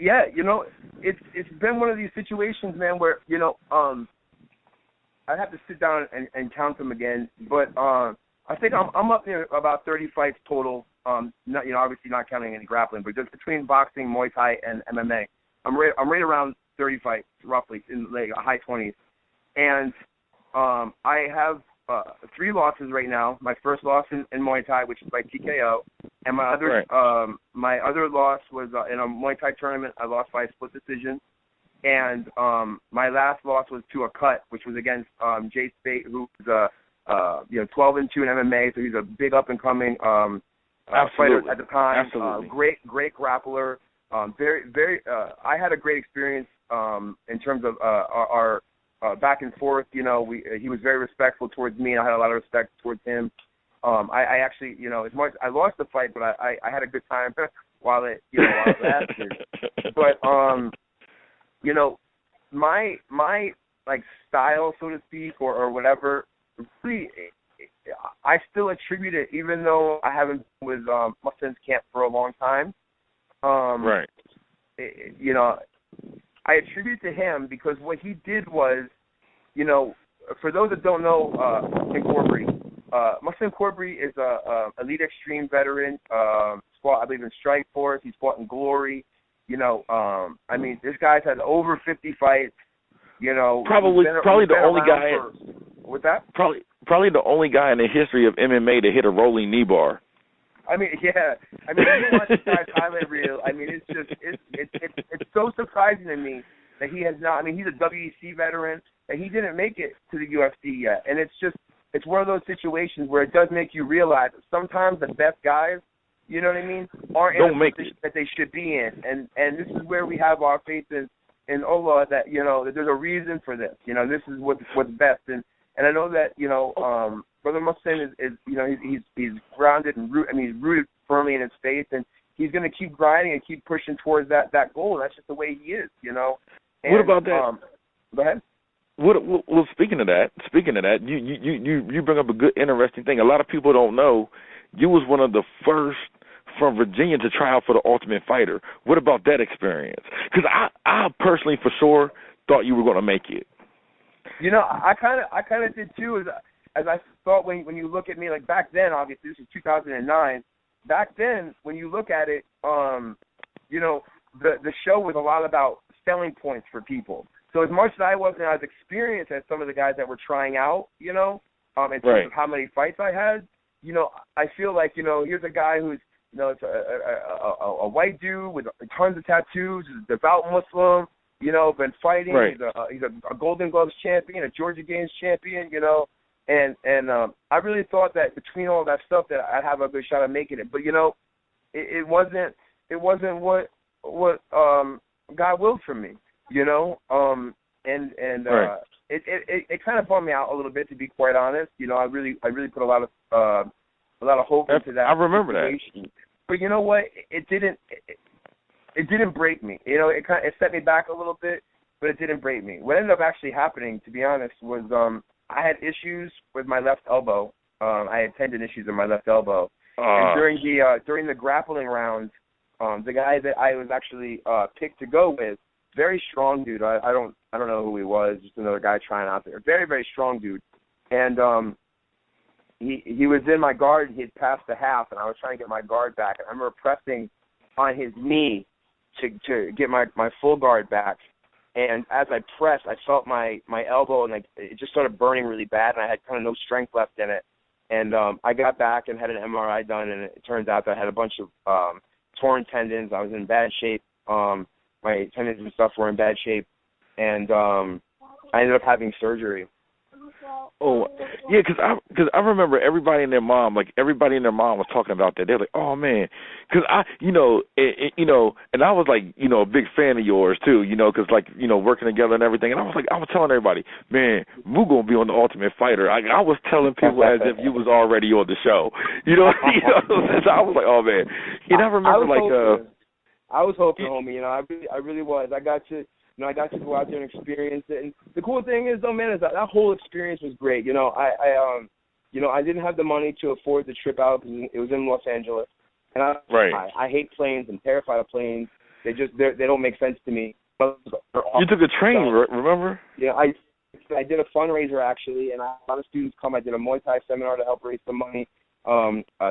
You know, it's been one of these situations, man, where, you know, I'd have to sit down and count them again, but I think I'm up there about 30 fights total. Not, you know, obviously not counting any grappling, but just between boxing, Muay Thai, and MMA, I'm right around 30 fights roughly, in like a high 20s, and I have 3 losses right now. My first loss in Muay Thai, which is by TKO, and my other loss was in a Muay Thai tournament. I lost by a split decision, and my last loss was to a cut, which was against Jay Spate, who was 12-2 in MMA, so he's a big up and coming fighter at the time. Absolutely. Great grappler. Very. I had a great experience in terms of our back and forth. You know, he was very respectful towards me, and I had a lot of respect towards him. I actually, you know, as much I lost the fight, but I had a good time while it lasted. But you know, my like style, so to speak, or whatever, really, I still attribute it, even though I haven't been with Mustin's camp for a long time. Right. You know, I attribute to him because what he did was, you know, for those that don't know, Mustin Corbry is a elite extreme veteran. Fought, I believe, in Strike Force. He's fought in Glory. You know, I mean, this guy's had over 50 fights. You know, probably the only guy. What's that? Probably the only guy in the history of MMA to hit a rolling knee bar. I mean, yeah. I mean, you watch this guy's highlight reel. I mean, it's so surprising to me that he has not. I mean, he's a WEC veteran, and he didn't make it to the UFC yet. And it's one of those situations where it does make you realize that sometimes the best guys, you know what I mean, aren't in the position that they should be in. And this is where we have our faith in Allah, that, you know, that there's a reason for this. You know, this is what's best. And I know that, you know, Brother Mustin is you know, he's grounded and he's rooted firmly in his faith, and he's going to keep grinding and keep pushing towards that goal. That's just the way he is, you know. And, what about that? Go ahead. Well, speaking of that, you bring up a good, interesting thing. A lot of people don't know, you was one of the first from Virginia to try out for the Ultimate Fighter. What about that experience? Because I personally, for sure, thought you were going to make it. You know, I kind of did too. As I thought when you look at me, like back then, obviously this was 2009. Back then, when you look at it, you know, the show was a lot about selling points for people. So as much as I wasn't as experienced as some of the guys that were trying out, you know, in terms of how many fights I had, you know, I feel like, you know, here's a guy who's, you know, it's a white dude with tons of tattoos, is a devout Muslim, you know, been fighting. Right. He's a Golden Gloves champion, a Georgia Games champion, you know, and I really thought that between all that stuff that I'd have a good shot at making it. But you know, it wasn't what God willed for me, you know, right. It kind of bummed me out a little bit, to be quite honest. You know, I really put a lot of hope into that. I remember situation. That. But you know what? It didn't break me. You know, it set me back a little bit, but it didn't break me. What ended up actually happening, to be honest, was I had issues with my left elbow. I had tendon issues in my left elbow. And during the grappling rounds, the guy that I was actually picked to go with, very strong dude. I don't know who he was. Just another guy trying out there. Very, very strong dude. And he was in my guard. He had passed the half, and I was trying to get my guard back. And I remember pressing on his knee to get my full guard back. And as I pressed, I felt my elbow, and it just started burning really bad, and I had kind of no strength left in it. And I got back and had an MRI done, and it turns out that I had a bunch of torn tendons. I was in bad shape. My tendons and stuff were in bad shape, and I ended up having surgery. Oh, yeah, because I remember everybody and their mom was talking about that. They're like, oh man, because and I was like, you know, a big fan of yours too, you know, because like, you know, working together and everything. And I was telling everybody, man, Moo gonna be on the Ultimate Fighter. I was telling people as if you was already on the show, you know. So I was like, oh man, and I remember I was hoping, homie. You know, I really was. I got to go out there and experience it. And the cool thing is, though, man, is that whole experience was great. You know, I didn't have the money to afford the trip out because it was in Los Angeles, and I hate planes. I'm terrified of planes. They don't make sense to me. You took a train, remember? Yeah, I did a fundraiser actually, and I had a lot of students come. I did a Muay Thai seminar to help raise some money.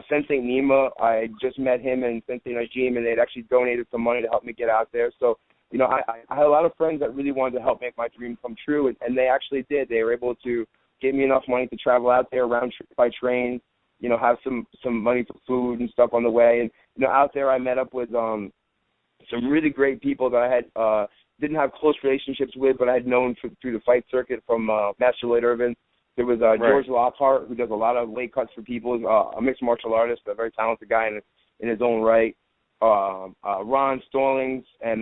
Sensei Nima, I just met him and Sensei Najim, and they'd actually donated some money to help me get out there. So, you know, I had a lot of friends that really wanted to help make my dream come true, and they actually did. They were able to give me enough money to travel out there round trip by train, you know, have some money for food and stuff on the way. And, you know, out there I met up with some really great people that I had didn't have close relationships with, but I had known through the fight circuit from Master Lloyd Irvin. There was George Lockhart, who does a lot of weight cuts for people, a mixed martial artist, a very talented guy in his own right. Ron Stallings and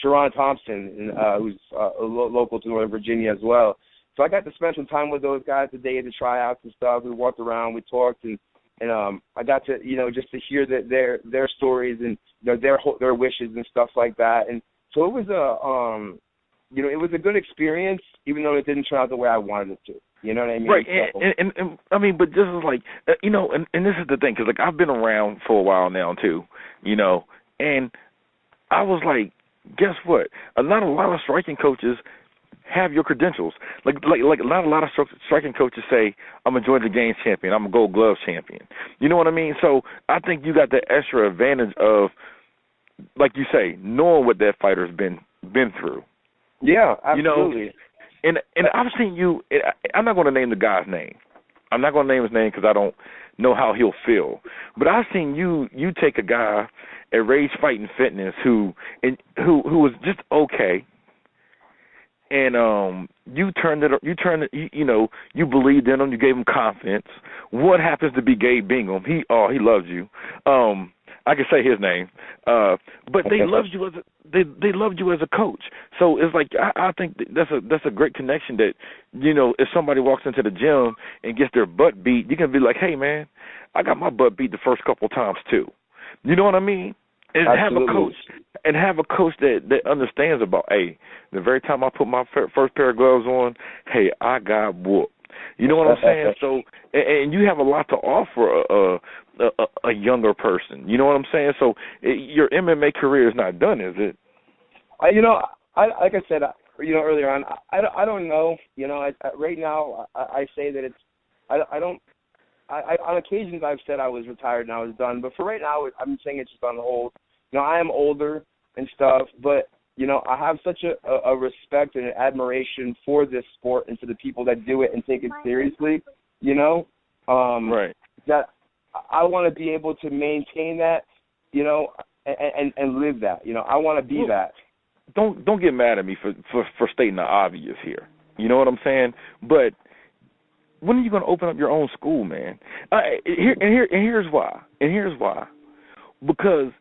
Sharon Thompson, who's local to Northern Virginia as well. So I got to spend some time with those guys the day of the tryouts and stuff. We walked around, we talked, and I got to, you know, just to hear their stories and, you know, their wishes and stuff like that. And so it was it was a good experience, even though it didn't turn out the way I wanted it to. You know what I mean? Right, and I mean, but this is like, you know, and this is the thing, because, like, I've been around for a while now, too, you know, and I was like, guess what? Not a lot of striking coaches have your credentials. Like not a lot of striking coaches say, I'm a Georgia Games champion, I'm a Gold Glove champion. You know what I mean? So I think you got the extra advantage of, like you say, knowing what that fighter's been through. Yeah, absolutely. You know? And I've seen you. I'm not going to name the guy's name. I'm not going to name his name because I don't know how he'll feel. But I've seen you take a guy at Rage Fighting Fitness who was just okay, and you turned it. You believed in him. You gave him confidence. What happens to be Gabe Bingham? He loves you. I can say his name, but they loved you as they loved you as a coach. So it's like I think that's a great connection. That, you know, if somebody walks into the gym and gets their butt beat, you can be like, hey man, I got my butt beat the first couple of times too. You know what I mean? And Absolutely. have a coach that understands about, hey, the very time I put my first pair of gloves on, hey, I got whooped. You know what I'm saying? So, and you have a lot to offer a younger person. You know what I'm saying? So, your MMA career is not done, is it? Like I said, earlier on, I don't know. Right now, I say that it's. I don't. On occasions, I've said I was retired and I was done, but for right now, I'm saying it's just on hold. I am older and stuff, but I have such a respect and an admiration for this sport and for the people that do it and take it seriously. Right. That I want to be able to maintain that, and live that. I want to be that. Don't get mad at me for stating the obvious here. You know what I'm saying? But when are you going to open up your own school, man? Here's why. Because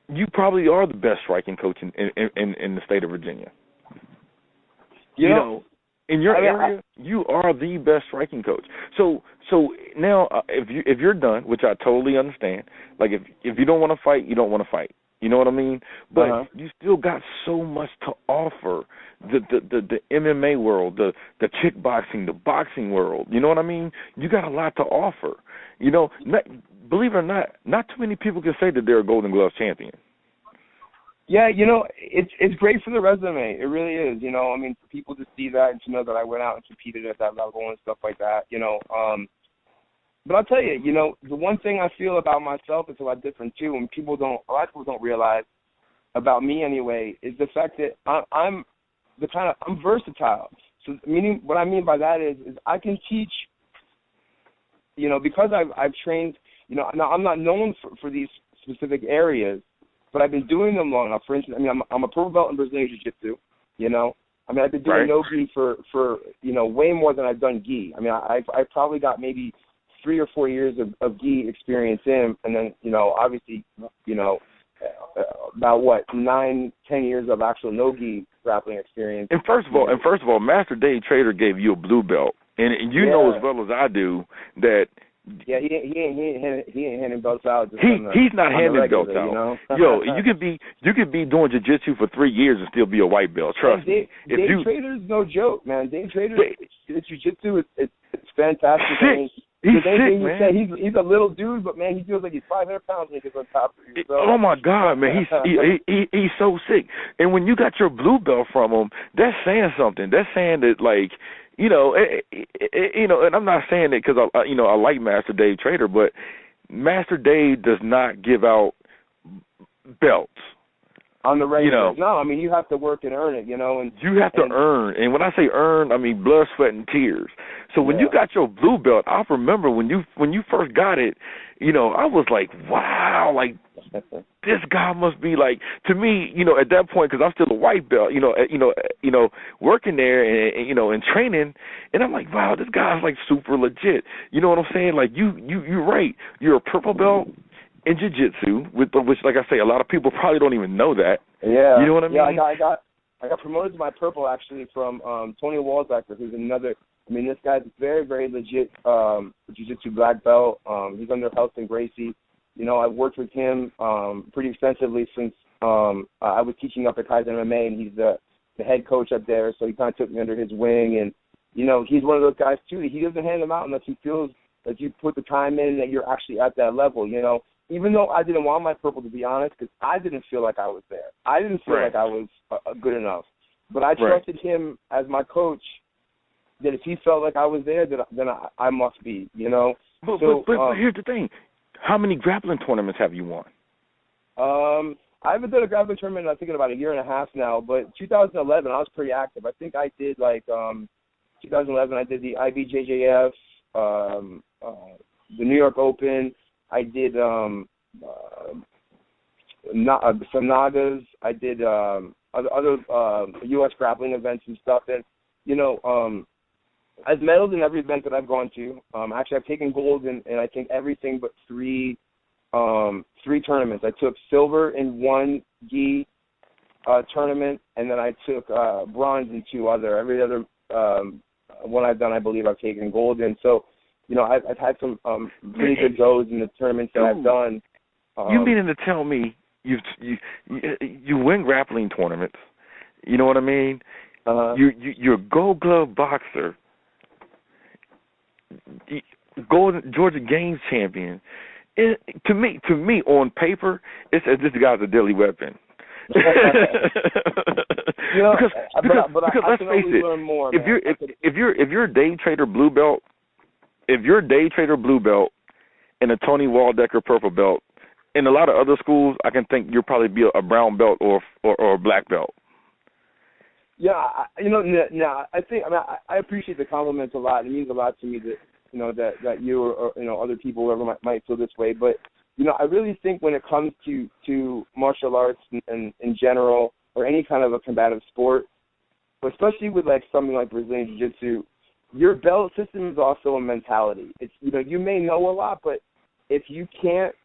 you probably are the best striking coach in the state of Virginia. In your area, you are the best striking coach. So now, if you're done, which I totally understand, like if you don't want to fight, you don't want to fight. You know what I mean? But you still got so much to offer the MMA world, the kickboxing, the boxing world. You know what I mean? You got a lot to offer. Believe it or not too many people can say that they're a Golden Glove champion. Yeah, it's great for the resume. It really is. For people to see that and to know that I went out and competed at that level and stuff like that. But I'll tell you, the one thing I feel about myself is a lot different too, and a lot of people don't realize about me anyway, is the fact that I'm versatile. So meaning, what I mean by that is I can teach. Because I've trained. Now I'm not known for these specific areas, but I've been doing them long enough. For instance, I'm a purple belt in Brazilian Jiu-Jitsu. I've been doing no-gi for way more than I've done gi. I've probably got maybe 3 or 4 years of gi experience in, and then, obviously, about 9-10 years of actual no-gi grappling experience. And first of all, Master Dave Trader gave you a blue belt, and you know as well as I do that. Yeah, he ain't handing belts out. He's not handing belts out. Yo, you could be doing jiu-jitsu for 3 years and still be a white belt. Trust me. Dave Trader's no joke, man. Dave Trader's jiu-jitsu it's fantastic. He's sick, man. He's a little dude, but man, he feels like he's 500 pounds when he gets on top of you. So. Oh my God, man, he's so sick. And when you got your blue belt from him, that's saying something. That's saying that, like, and I'm not saying it because I like Master Dave Trader, but Master Dave does not give out belts. On the regular. No, you have to work and earn it, and you have to earn. And when I say earn, I mean blood, sweat, and tears. So when you got your blue belt, I remember when you first got it, I was like, wow, like this guy must be like, to me, at that point, because I'm still a white belt, working there and training, and I'm like, wow, this guy's like super legit. You know what I'm saying? Like you're right. You're a purple belt in jiu-jitsu, which, like I say, a lot of people probably don't even know that. Yeah. You know what I mean? Yeah, I got promoted to my purple, actually, from Tony Walzacker, who's another, this guy's very, very legit jiu-jitsu black belt. He's under Helston Gracie. I've worked with him pretty extensively since I was teaching up at Kaizen MMA, and he's the head coach up there, so he kind of took me under his wing. And, he's one of those guys, too, that he doesn't hand them out unless he feels that you put the time in and that you're actually at that level, Even though I didn't want my purple, to be honest, because I didn't feel like I was there. I didn't feel like I was good enough. But I trusted him as my coach, that if he felt like I was there, then I must be, But here's the thing. How many grappling tournaments have you won? I haven't done a grappling tournament, I think, in about a year and a half now. But 2011, I was pretty active. I think I did, 2011, I did the IBJJF, the New York Open. I did some Nagas. I did other U.S. grappling events and stuff. And, I've medaled in every event that I've gone to. Actually, I've taken gold in I think everything but three tournaments. I took silver in one gi tournament, and then I took bronze in two other. Every other one I've done, I believe I've taken gold in. So, I've had some pretty good goes in the tournaments that I've done. You meaning to tell me you win grappling tournaments? You know what I mean? You're a Gold Glove boxer, Georgia Games champion. To me, on paper, it says this guy's a deadly weapon. Because let's face it, if you're a day trader blue belt, and a Tony Waldecker purple belt, in a lot of other schools, I can think you'll probably be a brown belt or a black belt. Yeah, I think I appreciate the compliments a lot. It means a lot to me that that you or other people, whoever might feel this way. But I really think when it comes to martial arts and in general, or any kind of a combative sport, especially with like something like Brazilian Jiu-Jitsu, your belt system is also a mentality. It's you may know a lot, but if you can't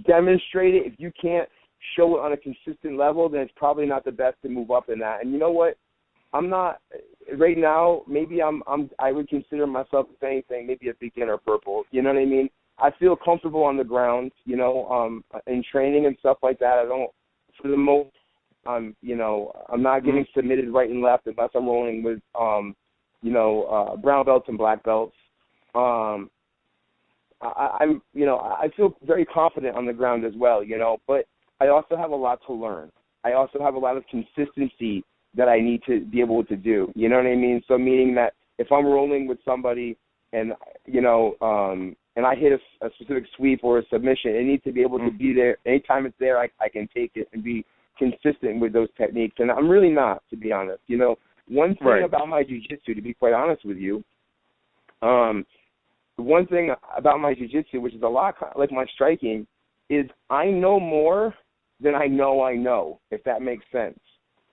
demonstrate it, if you can't show it on a consistent level, then it's probably not the best to move up in that. And you know what? I'm not right now. Maybe I would consider myself, if anything, maybe a beginner purple. You know what I mean? I feel comfortable on the ground. In training and stuff like that. I don't, for the most, I'm not getting submitted right and left unless I'm rolling with brown belts and black belts. I feel very confident on the ground as well. But I also have a lot to learn. I also have a lot of consistency that I need to be able to do. You know what I mean? So meaning that if I'm rolling with somebody and, and I hit a specific sweep or a submission, it needs to be able to be there. Anytime it's there, I can take it and be consistent with those techniques. And I'm really not, to be honest. One thing about my jiu-jitsu, to be quite honest with you, one thing about my jiu-jitsu, which is a lot like my striking, is I know more than I know, if that makes sense.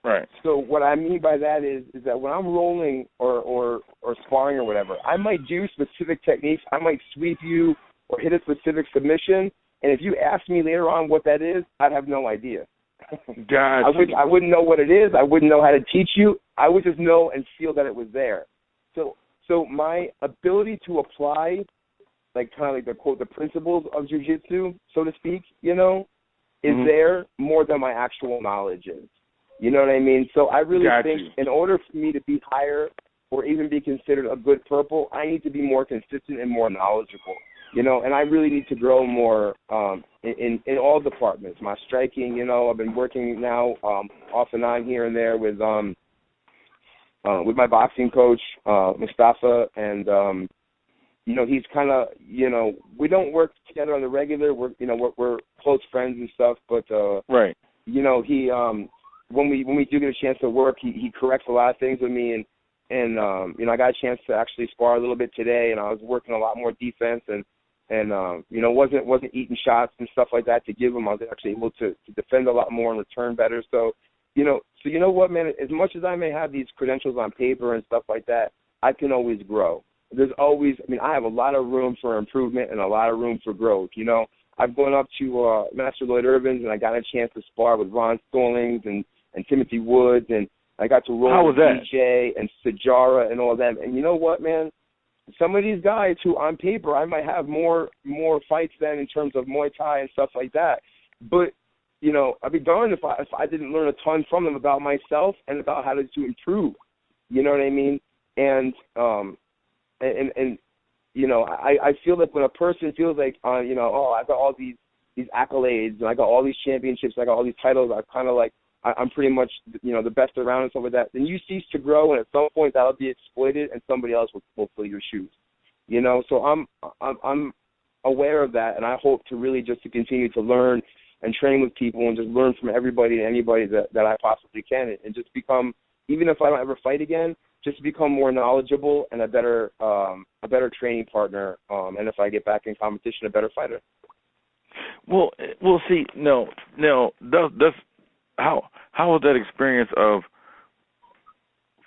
Right. So what I mean by that is that when I'm rolling or sparring or whatever, I might do specific techniques. I might sweep you or hit a specific submission, and if you ask me later on what that is, I'd have no idea. Gotcha. I wouldn't know what it is. I wouldn't know how to teach you. I would just know and feel that it was there. So my ability to apply, like kind of like the principles of jiu-jitsu, so to speak, is there more than my actual knowledge is. You know what I mean? So I really think in order for me to be higher or even be considered a good purple, I need to be more consistent and more knowledgeable. And I really need to grow more in all departments. My striking, I've been working now off and on here and there with my boxing coach, Mustafa, and he's kind of, we don't work together on the regular. We're close friends and stuff, but right. He when we do get a chance to work, he corrects a lot of things with me, and I got a chance to actually spar a little bit today, and I was working a lot more defense and wasn't eating shots and stuff like that to give him. I was actually able to defend a lot more and return better. So you know what, man, as much as I may have these credentials on paper and stuff like that, I can always grow. There's always, I have a lot of room for improvement and a lot of room for growth. I've gone up to Master Lloyd Irvins, and I got a chance to spar with Ron Stallings and Timothy Woods, and I got to roll with DJ and Sajara and all of them. And you know what, man? Some of these guys who on paper I might have more fights than in terms of Muay Thai and stuff like that. But, I'd be darned if I didn't learn a ton from them about myself and about how to improve. You know what I mean? And I feel that when a person feels like, I got all these accolades and I got all these championships, I got all these titles, I'm pretty much, the best around and stuff like that, then you cease to grow, and at some point that'll be exploited and somebody else will fill your shoes. So I'm aware of that, and I hope to really just to continue to learn and train with people and just learn from everybody and anybody that I possibly can, and just become, even if I don't ever fight again, just to become more knowledgeable and a better training partner, and if I get back in competition, a better fighter. Well, we'll see. No, that's how was that experience of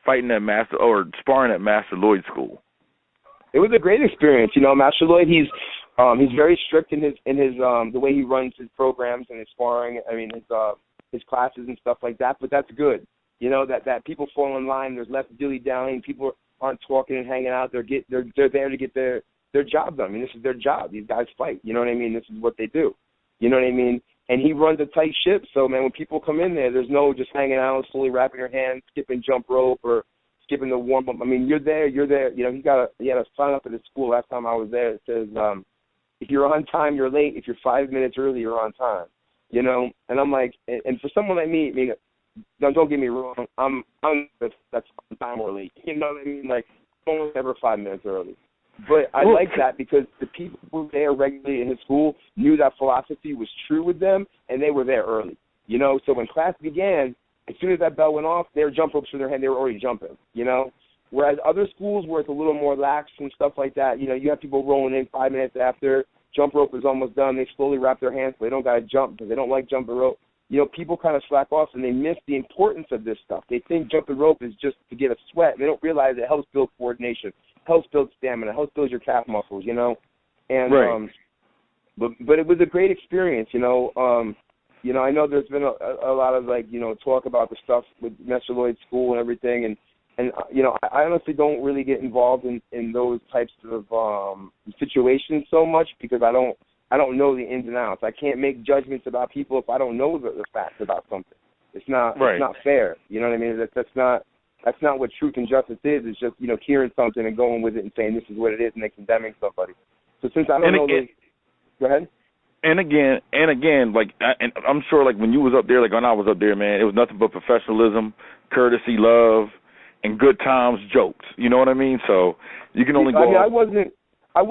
fighting at Master or sparring at Master Lloyd School? It was a great experience. Master Lloyd, he's very strict in his the way he runs his programs and his sparring. His classes and stuff like that. But that's good. That people fall in line. There's less dilly-dallying. People aren't talking and hanging out. They're there to get their job done. This is their job. These guys fight. You know what I mean? This is what they do. You know what I mean? And he runs a tight ship. So, man, when people come in there, there's no just hanging out, slowly wrapping your hands, skipping jump rope or skipping the warm up. I mean, you're there. You know, he had a sign up at his school last time I was there. It says, if you're on time, you're late. If you're 5 minutes early, you're on time. You know, and I'm like, and for someone like me, I mean, don't get me wrong, that's on time or late. You know what I mean? Like, I'm almost never 5 minutes early. But I like that because the people who were there regularly in his school knew that philosophy was true with them, and they were there early. You know, so when class began, as soon as that bell went off, their jump ropes in their hand, they were already jumping, you know. Whereas other schools where it's a little more lax and stuff like that, you know, you have people rolling in 5 minutes after, jump rope is almost done, they slowly wrap their hands so they don't got to jump because they don't like jumping rope. You know, people kind of slack off and they miss the importance of this stuff. They think jumping rope is just to get a sweat. They don't realize it helps build coordination, helps build stamina, helps build your calf muscles, you know. And right. But it was a great experience, you know. You know, I know there's been a lot of, like, you know, talk about the stuff with Mr. Lloyd's school and everything, and you know, I honestly don't really get involved in those types of situations so much because I don't know the ins and outs. I can't make judgments about people if I don't know the facts about something. It's not right. It's not fair. You know what I mean? That's not what truth and justice is. It's just, you know, hearing something and going with it and saying this is what it is and then condemning somebody. So since I don't know those, go ahead. And again, like, and I'm sure, like, when you was up there, like when I was up there, man, it was nothing but professionalism, courtesy, love, and good times, jokes. You know what I mean? So you can only go. I mean, I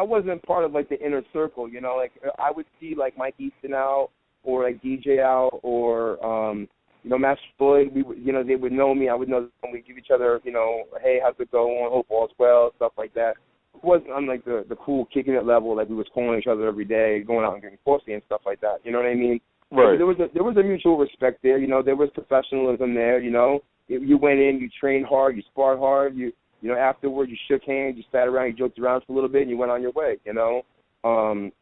wasn't part of, like, the inner circle. You know, like, I would see, like, Mike Easton out or like DJ out or you know, Master Floyd. You know, they would know me. I would know them. We'd give each other, you know, hey, how's it going? Hope all's well, stuff like that. It wasn't on, like, the cool kicking it level, like we was calling each other every day, going out and getting coffee and stuff like that. You know what I mean? Right. There was a mutual respect there. You know, there was professionalism there. You know, you went in, you trained hard, you sparred hard. You know, afterward you shook hands, you sat around, you joked around for a little bit, and you went on your way. You know,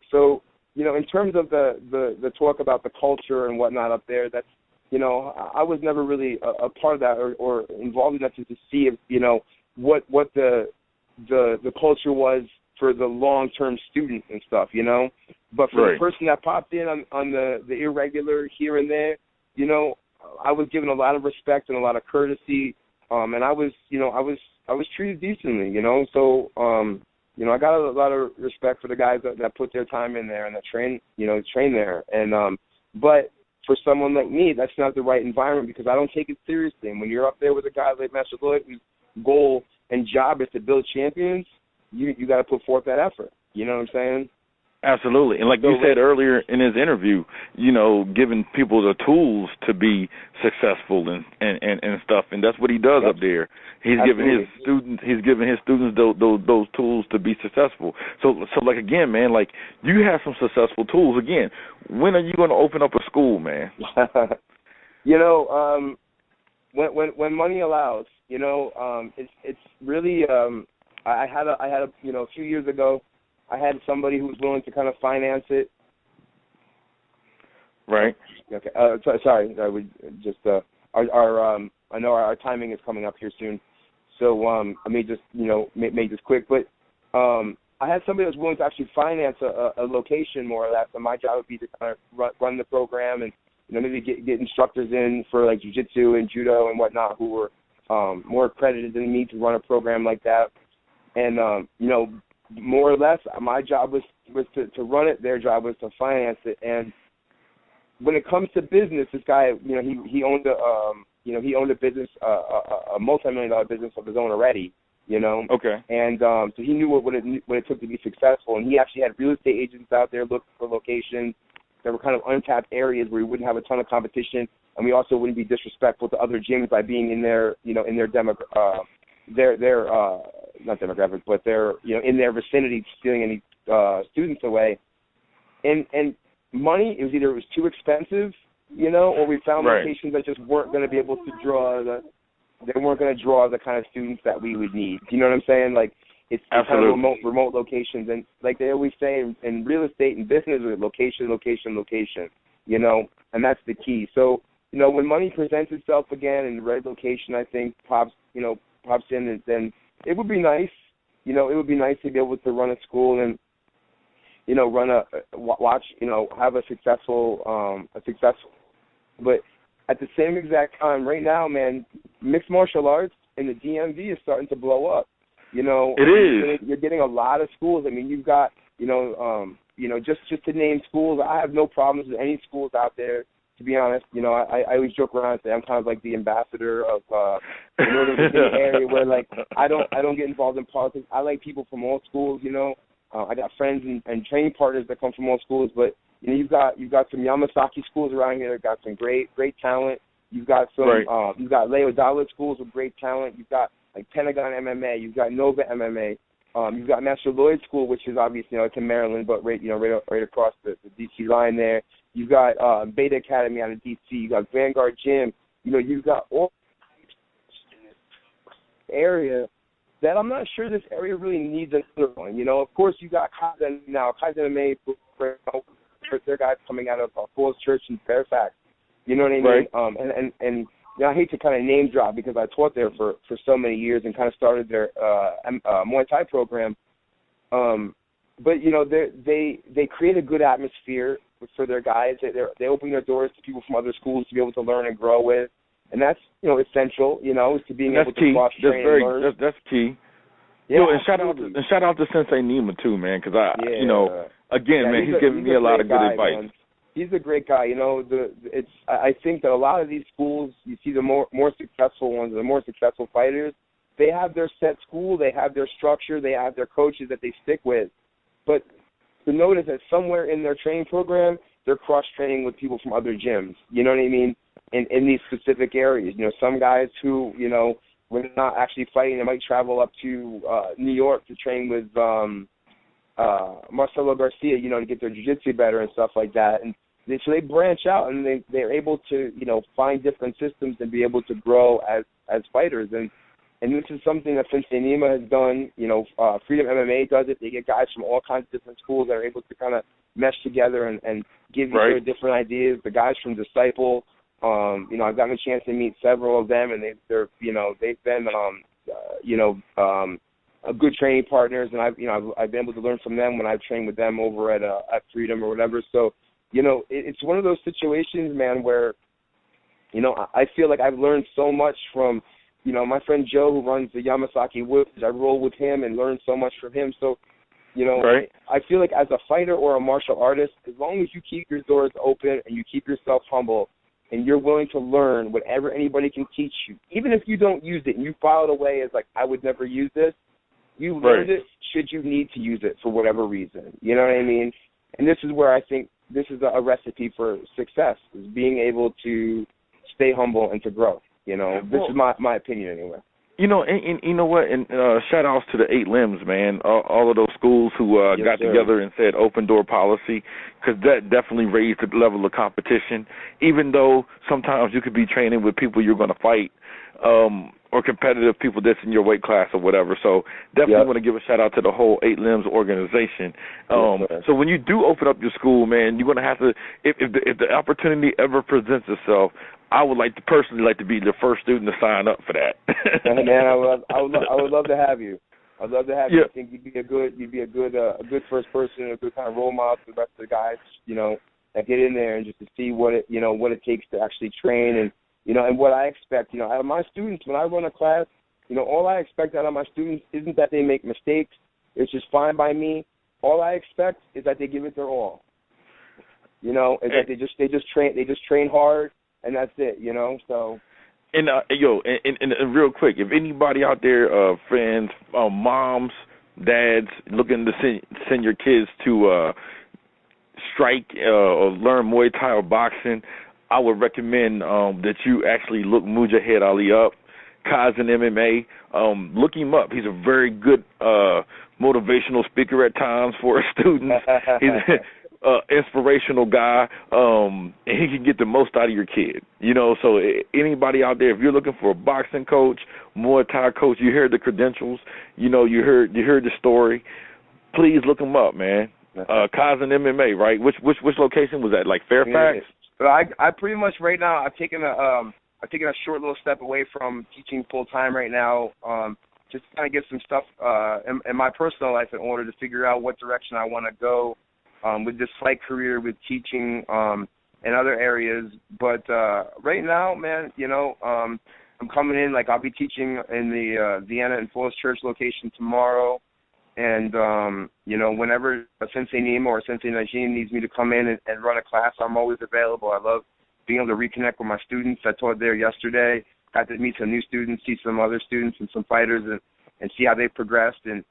so you know, in terms of the talk about the culture and whatnot up there, that's, you know, I was never really a part of that or involved enough to see if, you know, what the culture was for the long-term students and stuff, you know. But for the person that popped in on the irregular here and there, you know, I was given a lot of respect and a lot of courtesy, and I was treated decently, you know. So, you know, I got a lot of respect for the guys that put their time in there and that train there. And but for someone like me, that's not the right environment because I don't take it seriously. And when you're up there with a guy like Master Lloyd, whose goal and job is to build champions, you got to put forth that effort. You know what I'm saying? Absolutely. And like you said earlier in his interview, you know, giving people the tools to be successful and stuff, and that's what he does up there. He's giving his students those tools to be successful. So like, again, man, like, you have some successful tools. Again, when are you going to open up a school, man? You know, when money allows, you know, it's really I had a you know, a few years ago, I had somebody who was willing to kind of finance it. Right. Okay. Sorry, I would just I know our timing is coming up here soon, so I may just, you know, make this quick. But I had somebody that was willing to actually finance a location more or less, and my job would be to kind of run the program and, you know, maybe get instructors in for like jiu-jitsu and judo and whatnot who were more accredited than me to run a program like that. And you know, more or less, my job was to run it. Their job was to finance it. And when it comes to business, this guy, you know, he owned a business, a multi-million-dollar business of his own already. You know. Okay. And so he knew what it took to be successful. And he actually had real estate agents out there looking for locations that were kind of untapped areas where we wouldn't have a ton of competition, and we also wouldn't be disrespectful to other gyms by being in their, you know, in their not demographic, but they're, you know, in their vicinity, stealing any students away. And money, it was too expensive, you know, or we found locations that just weren't going to be able to draw the kind of students that we would need. You know what I'm saying? Like, it's kind of remote locations, and like they always say in real estate and business, location, you know, and that's the key. So, you know, when money presents itself again in the right location, I think pops in, and then it would be nice, you know, it would be nice to be able to run a school and, you know, have a successful, but at the same exact time, right now, man, mixed martial arts in the DMV is starting to blow up. You know, it is. You're getting a lot of schools. I mean, you've got, just to name schools, I have no problems with any schools out there, to be honest. You know, I always joke around and say I'm kind of like the ambassador of the Northern Virginia area, where like I don't get involved in politics. I like people from all schools. You know, I got friends and training partners that come from all schools. But you know, you've got some Yamasaki schools around here that got some great talent. You've got some you've got Leo Dalit schools with great talent. You've got like Pentagon MMA. You've got Nova MMA. You've got Master Lloyd School, which is obviously, it's in Maryland, but right across the DC line there. You've got Beta Academy out of DC. You've got Vanguard Gym. You know, you've got all in this area that I'm not sure this area really needs another one. You know, of course, you got Kaizen now. Kaizen MMA, their guys coming out of Falls Church in Fairfax. You know what I mean? Right. And you know, I hate to kind of name drop because I taught there for so many years and kind of started their Muay Thai program. But you know, they create a good atmosphere for their guys. They open their doors to people from other schools to be able to learn and grow with, and that's, you know, essential. You know, is to being able to cross train and learn. That's key. Yeah, and shout out to Sensei Nima too, man, because he's giving me a lot of good advice. Man. He's a great guy. You know, I think that a lot of these schools, you see the more successful ones, the more successful fighters, they have their set school, they have their structure, they have their coaches that they stick with. But to notice that somewhere in their training program, they're cross-training with people from other gyms. You know what I mean? In these specific areas. You know, some guys who, you know, when they're not actually fighting, they might travel up to New York to train with Marcelo Garcia, you know, to get their jiu-jitsu better and stuff like that. And so they branch out and they're able to, you know, find different systems and be able to grow as fighters. And this is something that Sensei Nima has done. You know, Freedom MMA does it. They get guys from all kinds of different schools that are able to kind of mesh together and give each other different ideas. The guys from Disciple, you know, I've gotten a chance to meet several of them, and they've been good training partners, and I've been able to learn from them when I've trained with them over at Freedom or whatever. So, you know, it's one of those situations, man, where, you know, I feel like I've learned so much from, you know, my friend Joe, who runs the Yamasaki Woods. I roll with him and learn so much from him. So, you know, I feel like as a fighter or a martial artist, as long as you keep your doors open and you keep yourself humble and you're willing to learn whatever anybody can teach you, even if you don't use it and you file it away as like, I would never use this, you learned it should you need to use it for whatever reason. You know what I mean? And this is where I think this is a recipe for success, is being able to stay humble and to grow. You know, this is my opinion anyway. You know, and you know what? And shout outs to the 8 Limbs, man. All of those schools who got together and said open door policy, because that definitely raised the level of competition. Even though sometimes you could be training with people you're going to fight, or competitive people that's in your weight class or whatever. So definitely want to give a shout out to the whole 8 Limbs organization. So when you do open up your school, man, you're going to have to, if the opportunity ever presents itself, I would personally like to be the first student to sign up for that. Man, I would love to have you. I'd love to have you. I think you'd be a good first person, a good kind of role model for the rest of the guys, you know, that get in there and just to see what it takes to actually train and, you know, and what I expect, you know, out of my students when I run a class, you know, all I expect out of my students isn't that they make mistakes. It's just fine by me. All I expect is that they give it their all. You know, is that they just train hard. And that's it, you know. So, and real quick, if anybody out there, friends, moms, dads, looking to send your kids to strike or learn Muay Thai or boxing, I would recommend that you actually look Mujahid Ali up, Kaizen MMA. Look him up. He's a very good motivational speaker at times for students. He's inspirational guy, and he can get the most out of your kid. You know, so anybody out there, if you're looking for a boxing coach, Muay Thai coach, you heard the credentials, you know, you heard the story, please look him up, man. Kaizen MMA, right? Which location was that? Like Fairfax? Yeah. I pretty much right now I've taken a short little step away from teaching full time right now, just to kind of get some stuff in my personal life in order to figure out what direction I want to go with this fight career, with teaching, and other areas. But right now, man, you know, I'm coming in, like I'll be teaching in the Vienna and Falls Church location tomorrow. And, whenever a Sensei Nima or Sensei Najim needs me to come in and run a class, I'm always available. I love being able to reconnect with my students. I taught there yesterday. Got to meet some new students, see some other students and some fighters and see how they progressed. And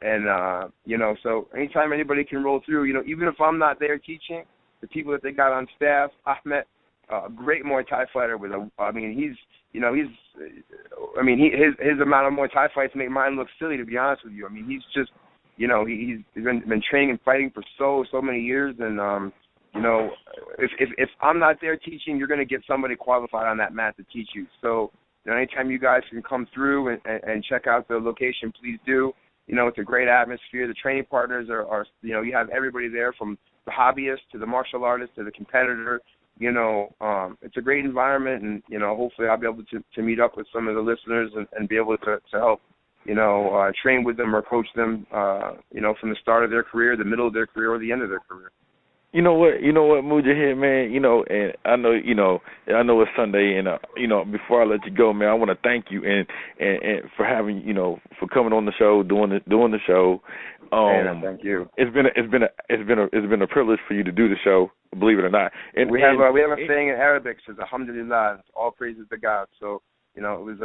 so anytime anybody can roll through, even if I'm not there teaching, the people that they got on staff, Ahmed, a great Muay Thai fighter his amount of Muay Thai fights make mine look silly, to be honest with you. I mean, he's just, he's been training and fighting for so many years, and if I'm not there teaching, you're going to get somebody qualified on that mat to teach you. So, anytime you guys can come through and check out the location, please do. It's a great atmosphere. The training partners are you have everybody there, from the hobbyist to the martial artist to the competitor. It's a great environment, and hopefully I'll be able to meet up with some of the listeners and be able to help train with them or coach them from the start of their career, the middle of their career, or the end of their career. You know what, Mujahid, man, and I know it's Sunday, and before I let you go, man, I want to thank you and for having, for coming on the show, doing the show. Thank you. It's been a privilege for you to do the show, believe it or not. And we have a saying in Arabic, says Alhamdulillah, all praises to God. So it was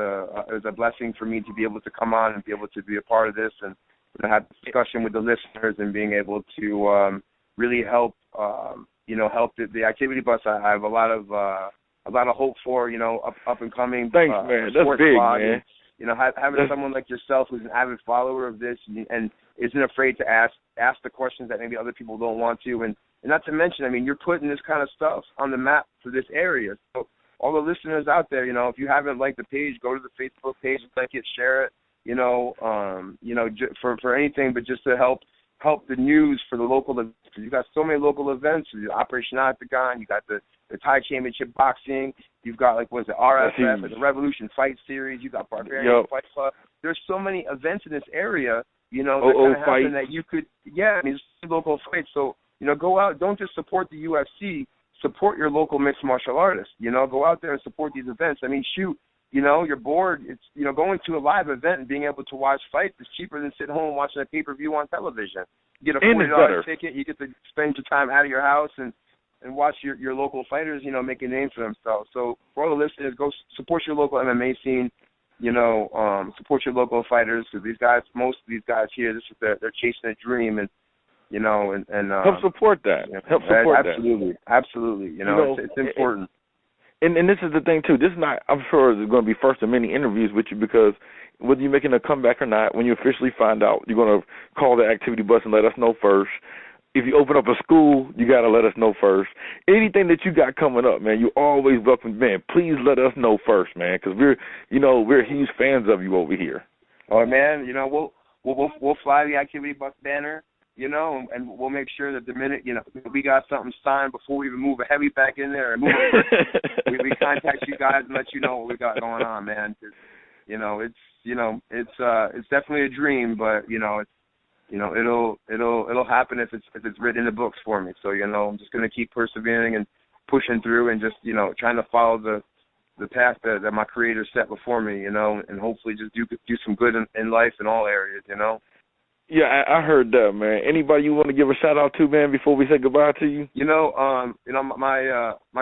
a blessing for me to be able to come on and be able to be a part of this, and have discussion with the listeners, and being able to really help help the activity bus. I have a lot of hope for up and coming. Thanks, man. That's big, man. And, having someone like yourself who's an avid follower of this and isn't afraid to ask the questions that maybe other people don't want to, and not to mention, I mean, you're putting this kind of stuff on the map for this area. So all the listeners out there, if you haven't liked the page, go to the Facebook page, like it, share it. For anything, but just to help the news for the local events. You got so many local events. Operation Octagon. You got the Thai Championship Boxing. You've got RFF, the Revolution Fight Series. You got Barbarian Fight Club. There's so many events in this area. That kind of happen that you could. Yeah, I mean, it's local fights. So go out. Don't just support the UFC. Support your local mixed martial artists. Go out there and support these events. I mean, shoot. You're bored. It's going to a live event and being able to watch fights is cheaper than sitting home watching a pay-per-view on television. You get a $40 ticket. You get to spend your time out of your house and watch your local fighters, make a name for themselves. So for all the listeners, go support your local MMA scene. Support your local fighters, because most of these guys here, they're chasing a dream, and help support that. Help support that. Absolutely. It's important. And this is the thing, too. This is not, I'm sure there's going to be first of many interviews with you, because whether you're making a comeback or not, when you officially find out, you're going to call the activity bus and let us know first. If you open up a school, you got to let us know first. Anything that you got coming up, man, you're always welcome. Man, please let us know first, man, because we're huge fans of you over here. Oh, man, we'll fly the activity bus banner. And we'll make sure that the minute, we got something signed before we even move a heavy back in there and we contact you guys and let you know what we got going on, man. 'Cause, it's definitely a dream, but it'll happen if it's written in the books for me. So I'm just gonna keep persevering and pushing through and just trying to follow the path that my Creator set before me, and hopefully just do some good in life in all areas, Yeah, I heard that, man. Anybody you want to give a shout out to, man, before we say goodbye to you? My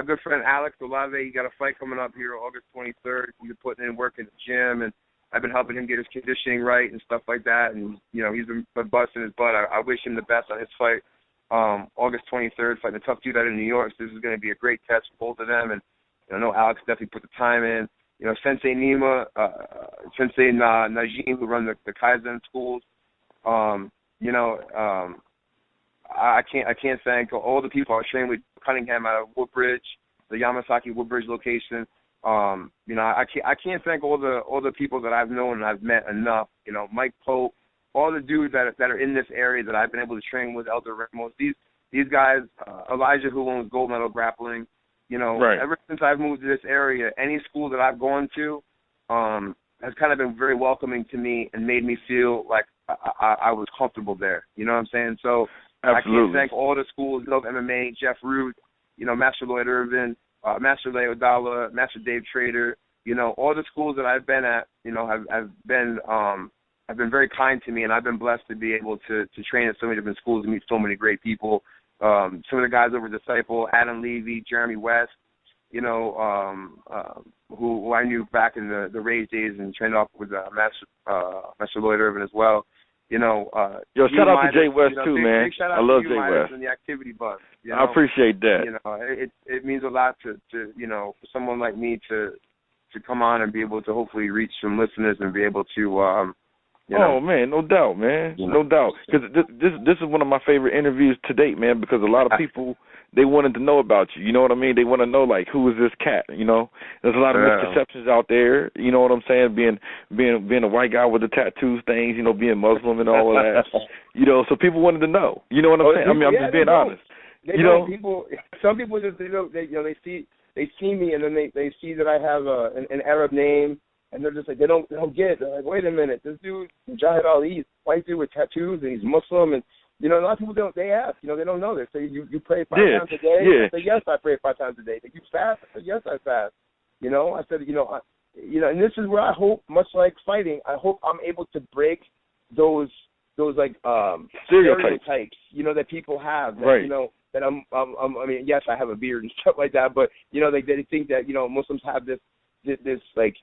good friend Alex Olave, he got a fight coming up here August 23rd. He's been putting in work in the gym, and I've been helping him get his conditioning right and stuff like that. And he's been busting his butt. I wish him the best on his fight. August 23rd, fighting a tough dude out of New York. So this is going to be a great test for both of them. And I know Alex definitely put the time in. Sensei Nima, Sensei Najim, who run the Kaizen schools. I can't thank all the people I trained with. Cunningham out of Woodbridge, the Yamasaki Woodbridge location. I can't thank all the people that I've known and I've met enough. Mike Pope, all the dudes that are in this area that I've been able to train with. Elder Ramos, these guys, Elijah, who owns Gold Medal Grappling. Right. Ever since I've moved to this area, any school that I've gone to has kind of been very welcoming to me and made me feel like I was comfortable there. You know what I'm saying? So absolutely. I can't thank all the schools, Love MMA, Jeff Root, Master Lloyd Irvin, Master Leo Dalla, Master Dave Trader, you know, all the schools that I've been at, you know, have been very kind to me, and I've been blessed to be able to train at so many different schools and meet so many great people. Some of the guys over at Disciple, Adam Levy, Jeremy West, you know, who I knew back in the Rays days and trained off with Master Lloyd Irvin as well. You know, yo, shout out to Jay West, you know, too, man. big shout out I love to Jay West and the Activity Bus. You know? I appreciate that. You know, it means a lot to you know, for someone like me to come on and be able to hopefully reach some listeners and be able to you know. Oh man, no doubt, man, no doubt. Because this is one of my favorite interviews to date, man. Because a lot of people, they wanted to know about you. You know what I mean? They want to know, like, who is this cat? You know, there's a lot of misconceptions out there. You know what I'm saying? Being a white guy with the tattoos things. You know, being Muslim and all of that. You know, so people wanted to know. You know what I'm saying? I mean, I'm just being honest. You know, some people just you know they see me and then they see that I have an Arab name. And they're just like, they don't get it. They're like, wait a minute, this dude, Mujahid Ali, he's a white dude with tattoos, and he's Muslim. And, you know, a lot of people they ask, you know, they don't know. They say, you pray 5 times a day? Yeah. I say, yes, I pray 5 times a day. They say, you fast? I said, yes, I fast. You know, I said, you know, and this is where I hope, much like fighting, I hope I'm able to break those like stereotypes, you know, that people have. That, right. You know, that I mean, yes, I have a beard and stuff like that, but, you know, they think that, you know, Muslims have this like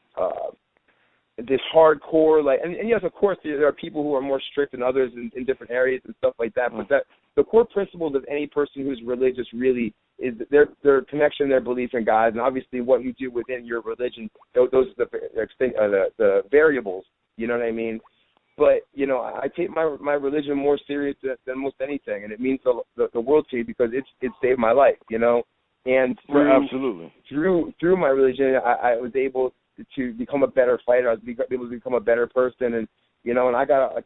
this hardcore, like, and yes, of course there are people who are more strict than others in different areas and stuff like that, but that the core principles of any person who's religious really is their connection, their belief in God, and obviously what you do within your religion, those are the variables, you know what I mean? But, you know, I take my religion more serious than most anything, and it means the world to me because it saved my life, you know? And through my religion, I was able to become a better fighter. I was able to become a better person, and you know, and I got a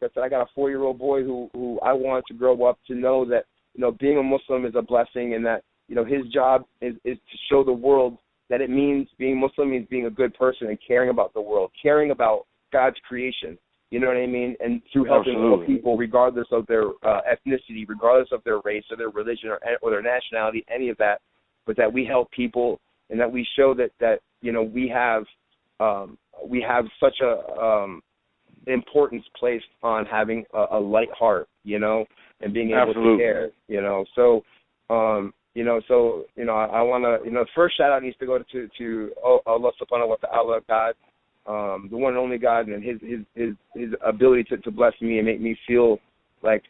4-year-old boy who I want to grow up to know that, you know, being a Muslim is a blessing, and that, you know, his job is to show the world that it means being Muslim means being a good person and caring about the world, caring about God's creation. You know what I mean? And through helping all people, regardless of their ethnicity, regardless of their race or their religion or their nationality, any of that. But that we help people and that we show that you know, we have such a importance placed on having a light heart, you know, and being able to care, you know. So you know, I want to, you know, first shout out needs to go to Allah subhanahu wa ta'ala, God, the one and only God, and his ability to bless me and make me feel like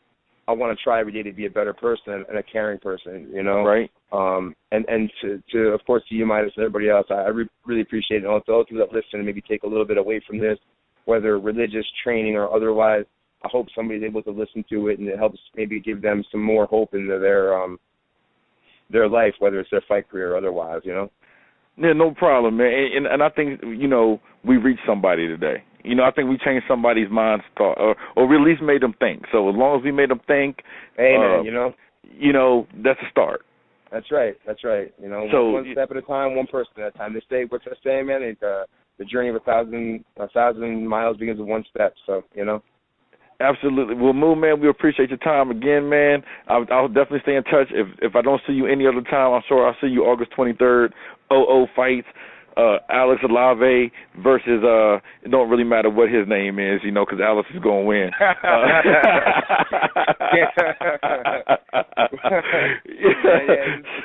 I want to try every day to be a better person and a caring person, you know. Right. And to of course, to you, Midas, and everybody else, I really appreciate it. And also those that listen and maybe take a little bit away from this, whether religious training or otherwise, I hope somebody's able to listen to it and it helps maybe give them some more hope in their life, whether it's their fight career or otherwise, you know. Yeah, no problem, man. And I think, you know, we reached somebody today. You know, I think we changed somebody's mind's thought, or at least made them think. So as long as we made them think, amen, you know, that's a start. That's right. You know, so, one step at a time, one person at a time. They say, what's that saying, man? The journey of a thousand miles begins with one step. So, you know. Absolutely. Well, Moo, man, we appreciate your time again, man. I'll definitely stay in touch. If I don't see you any other time, I'm sure I'll see you August 23rd, OO Fights. Alex Alave versus, it don't really matter what his name is, you know, because Alex is going to win.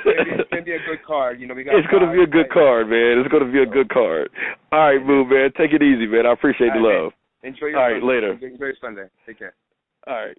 It's going to be a good card. You know, it's going to be a good card, man. It's going to be a good card. All right, Moo, man. Take it easy, man. I appreciate the love. Enjoy your All right, later. Enjoy your Sunday. Take care. All right.